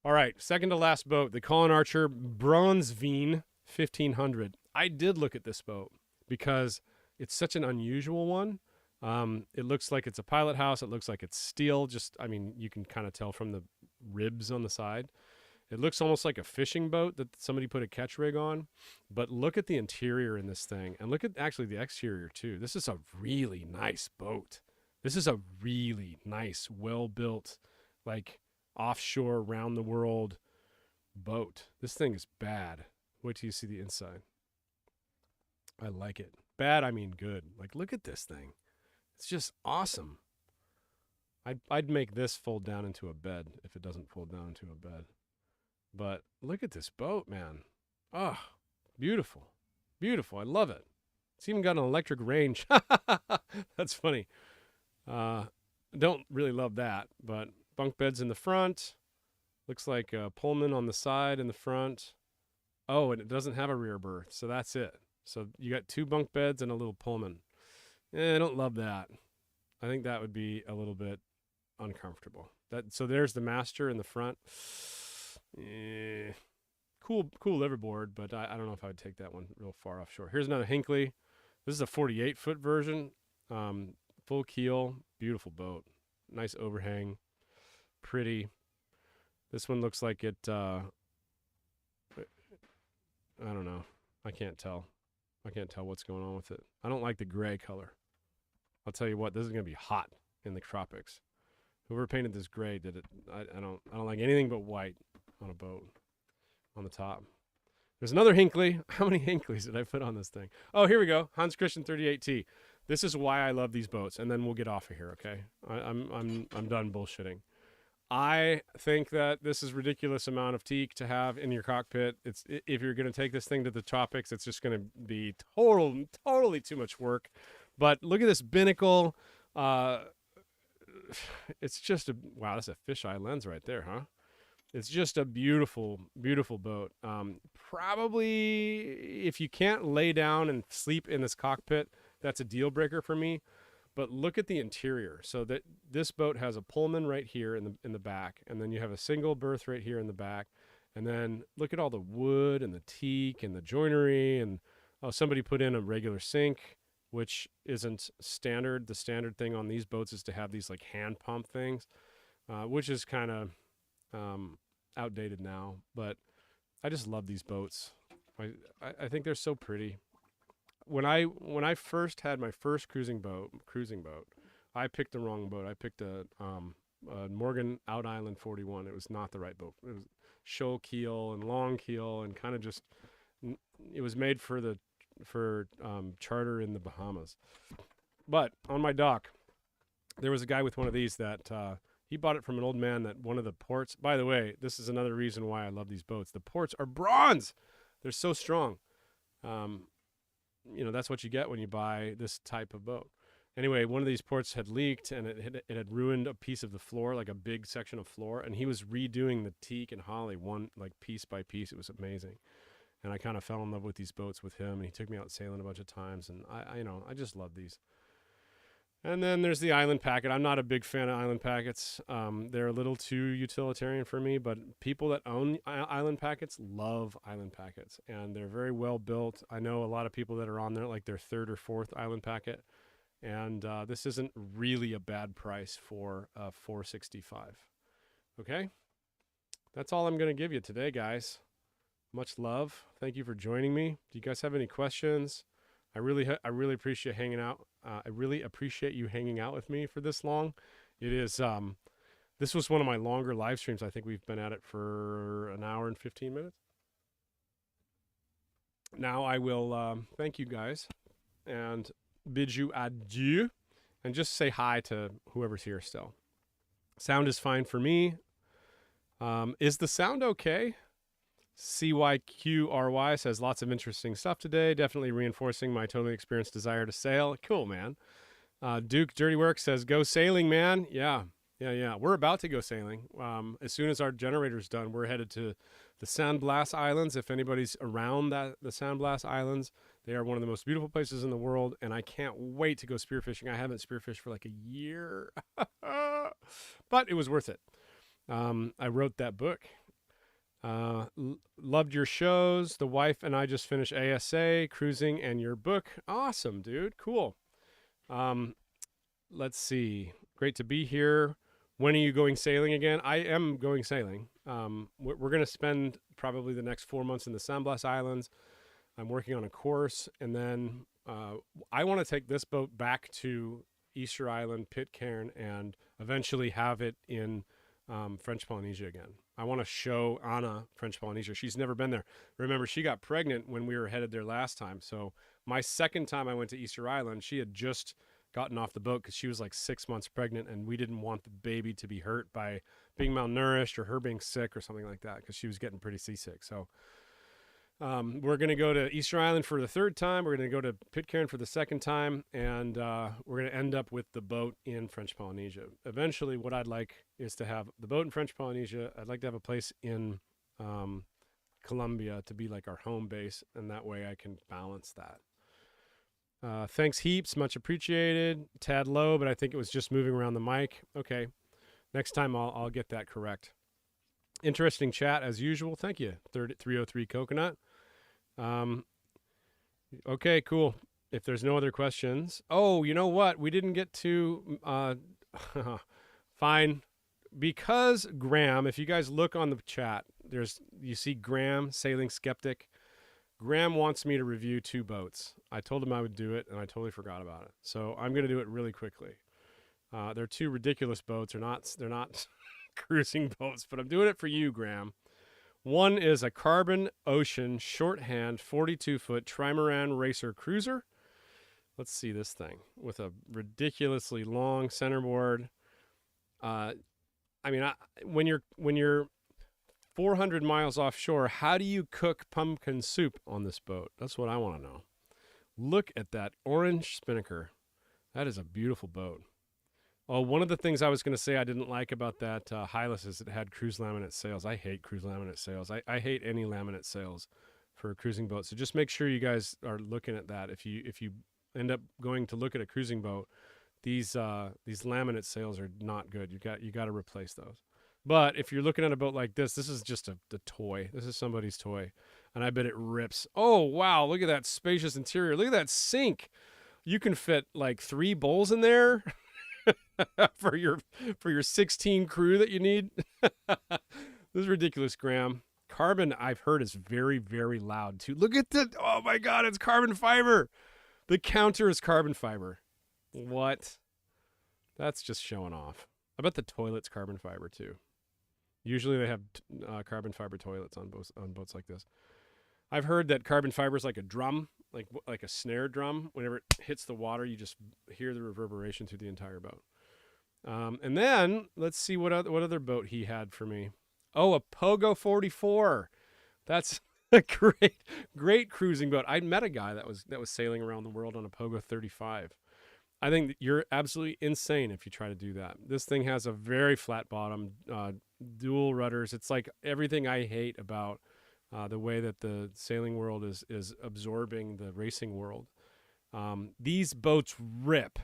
All right, second to last boat, the Colin Archer Bronzeveen 1500. I did look at this boat because it's such an unusual one. It looks like it's a pilot house. It looks like it's steel. You can kind of tell from the ribs on the side. It looks almost like a fishing boat that somebody put a catch rig on. But look at the interior in this thing, and look at actually the exterior too. This is a really nice boat. This is a really nice, well-built, like offshore, round-the-world boat. This thing is bad. Wait till you see the inside. I like it. Bad, I mean good. Like, look at this thing. It's just awesome. I'd make this fold down into a bed if it doesn't fold down into a bed. But look at this boat, man. Oh, beautiful. Beautiful. I love it. It's even got an electric range. That's funny. Don't really love that, but bunk beds in the front. Looks like a Pullman on the side in the front. Oh, and it doesn't have a rear berth, so that's it. So you got 2 bunk beds and a little Pullman. I don't love that. I think that would be a little bit uncomfortable. So there's the master in the front. Cool liverboard, but I don't know if I would take that one real far offshore. Here's another Hinckley. This is a 48-foot version. Full keel, beautiful boat. Nice overhang, pretty. This one looks like it, I don't know. I can't tell. I can't tell what's going on with it. I don't like the gray color. I'll tell you what, this is going to be hot in the tropics. Whoever painted this gray did it. I don't like anything but white on a boat on the top. There's another Hinckley. How many Hinckley's did I put on this thing? Oh, here we go. Hans Christian 38T. This is why I love these boats, and then we'll get off of here, okay? I'm done bullshitting. I think that this is ridiculous amount of teak to have in your cockpit. It's if you're going to take this thing to the tropics, it's just going to be totally too much work. But look at this binnacle. It's just wow, that's a fisheye lens right there, huh? It's just a beautiful, beautiful boat. Probably if you can't lay down and sleep in this cockpit, that's a deal breaker for me. But look at the interior. So that this boat has a Pullman right here in the back, and then you have a single berth right here in the back. And then look at all the wood and the teak and the joinery, and somebody put in a regular sink, which isn't standard. The standard thing on these boats is to have these like hand pump things, which is kind of outdated now. But I just love these boats. I think they're so pretty. When I first had my first cruising boat, I picked the wrong boat. I picked a Morgan Out Island 41. It was not the right boat. It was shoal keel and long keel and kind of just. It was made for charter in the Bahamas. But on my dock, there was a guy with one of these that he bought it from an old man that one of the ports. By the way, this is another reason why I love these boats. The ports are bronze. They're so strong. That's what you get when you buy this type of boat. Anyway, one of these ports had leaked, and it had ruined a piece of the floor, like a big section of floor, and he was redoing the teak and holly like piece by piece. It was amazing. And I kind of fell in love with these boats with him, and he took me out sailing a bunch of times, and I just love these. And then there's the island packet. I'm not a big fan of island packets. They're a little too utilitarian for me, but people that own island packets love island packets, and they're very well built. I know a lot of people that are on there, like their 3rd or 4th island packet, and this isn't really a bad price for a 465. Okay? That's all I'm going to give you today, guys. Much love. Thank you for joining me. Do you guys have any questions? I really appreciate hanging out. I really appreciate you hanging out with me for this long. It is. This was one of my longer live streams. I think we've been at it for an hour and 15 minutes. Now I will thank you guys and bid you adieu, and just say hi to whoever's here still. Sound is fine for me. Is the sound okay? CYQRY says lots of interesting stuff today. Definitely reinforcing my totally experienced desire to sail. Cool, man. Duke Dirty Work says go sailing, man. Yeah. We're about to go sailing. As soon as our generator's done, we're headed to the Sandblast Islands. If anybody's around the Sandblast Islands, they are one of the most beautiful places in the world, and I can't wait to go spearfishing. I haven't spearfished for like a year, but it was worth it. I wrote that book. Loved your shows. The wife and I just finished ASA, cruising, and your book. Awesome, dude. Cool. Let's see. Great to be here. When are you going sailing again? I am going sailing. We're going to spend probably the next 4 months in the Sandblast Islands. I'm working on a course, and then I want to take this boat back to Easter Island, Pitcairn, and eventually have it in French Polynesia again. I want to show Anna French Polynesia. She's never been there. Remember, she got pregnant when we were headed there last time. So my second time I went to Easter Island, she had just gotten off the boat because she was like 6 months pregnant, and we didn't want the baby to be hurt by being malnourished or her being sick or something like that because she was getting pretty seasick. So we're going to go to Easter Island for the third time. We're going to go to Pitcairn for the second time, and we're going to end up with the boat in French Polynesia. Eventually, what I'd like is to have the boat in French Polynesia. I'd like to have a place in Colombia to be like our home base, and that way I can balance that. Thanks heaps, much appreciated. Tad low, but I think it was just moving around the mic. Okay, next time I'll get that correct. Interesting chat as usual. Thank you, 303 Coconut. Okay, cool. If there's no other questions. Oh, you know what? We didn't get to, fine. Because Graham, if you guys look on the chat, you see Graham, Sailing Skeptic. Graham wants me to review 2 boats. I told him I would do it, and I totally forgot about it. So I'm going to do it really quickly. They're 2 ridiculous boats. They're not cruising boats, but I'm doing it for you, Graham. One is a Carbon Ocean shorthand 42-foot trimaran racer cruiser. Let's see this thing with a ridiculously long centerboard. When you're 400 miles offshore, how do you cook pumpkin soup on this boat? That's what I want to know. Look at that orange spinnaker. That is a beautiful boat. Oh, one of the things I was going to say I didn't like about that Hylas is it had cruise laminate sails. I hate cruise laminate sails. I hate any laminate sails for a cruising boat. So just make sure you guys are looking at that. If you end up going to look at a cruising boat, these laminate sails are not good. You got to replace those. But if you're looking at a boat like this is just the toy. This is somebody's toy, and I bet it rips. Oh wow! Look at that spacious interior. Look at that sink. You can fit like 3 bowls in there. for your 16 crew that you need. This is ridiculous, Graham. Carbon, I've heard, is very, very loud too. Look at the, oh my God, it's carbon fiber. The counter is carbon fiber. What? That's just showing off. I bet the toilet's carbon fiber too. Usually they have carbon fiber toilets on boats like this. I've heard that carbon fiber is like a drum, like a snare drum. Whenever it hits the water, you just hear the reverberation through the entire boat. And then let's see what other boat he had for me. Oh, a Pogo 44. That's a great cruising boat. I met a guy that was sailing around the world on a Pogo 35. I think you're absolutely insane if you try to do that. This thing has a very flat bottom, dual rudders. It's like everything I hate about the way that the sailing world is absorbing the racing world. These boats rip.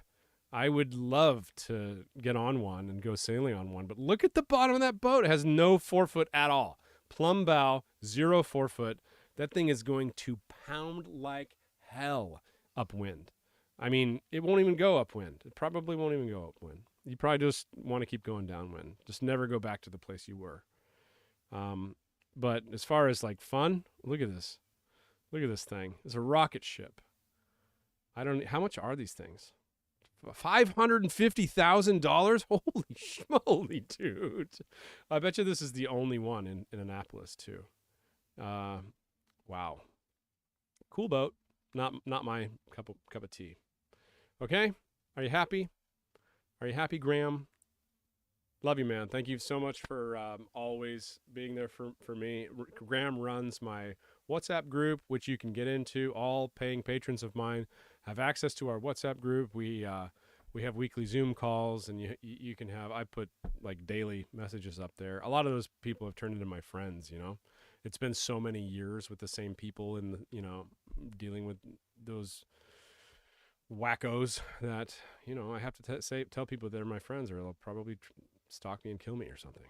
I would love to get on one and go sailing on one, but look at the bottom of that boat. It has no forefoot at all. Plumb bow, 0 forefoot. That thing is going to pound like hell upwind. I mean, it won't even go upwind. It probably won't even go upwind. You probably just want to keep going downwind. Just never go back to the place you were. But as far as like fun, look at this. Look at this thing. It's a rocket ship. How much are these things? $550,000? Holy schmoly, dude. I bet you this is the only one in Annapolis too. Wow. Cool boat. Not my cup of tea. Okay? Are you happy? Are you happy, Graham? Love you, man. Thank you so much for always being there for me. Graham runs my WhatsApp group, which you can get into. All paying patrons of mine have access to our WhatsApp group. We have weekly Zoom calls, and you can have, I put like daily messages up there. A lot of those people have turned into my friends, you know. It's been so many years with the same people and, you know, dealing with those wackos that, you know, I have to tell people they're my friends or they'll probably stalk me and kill me or something.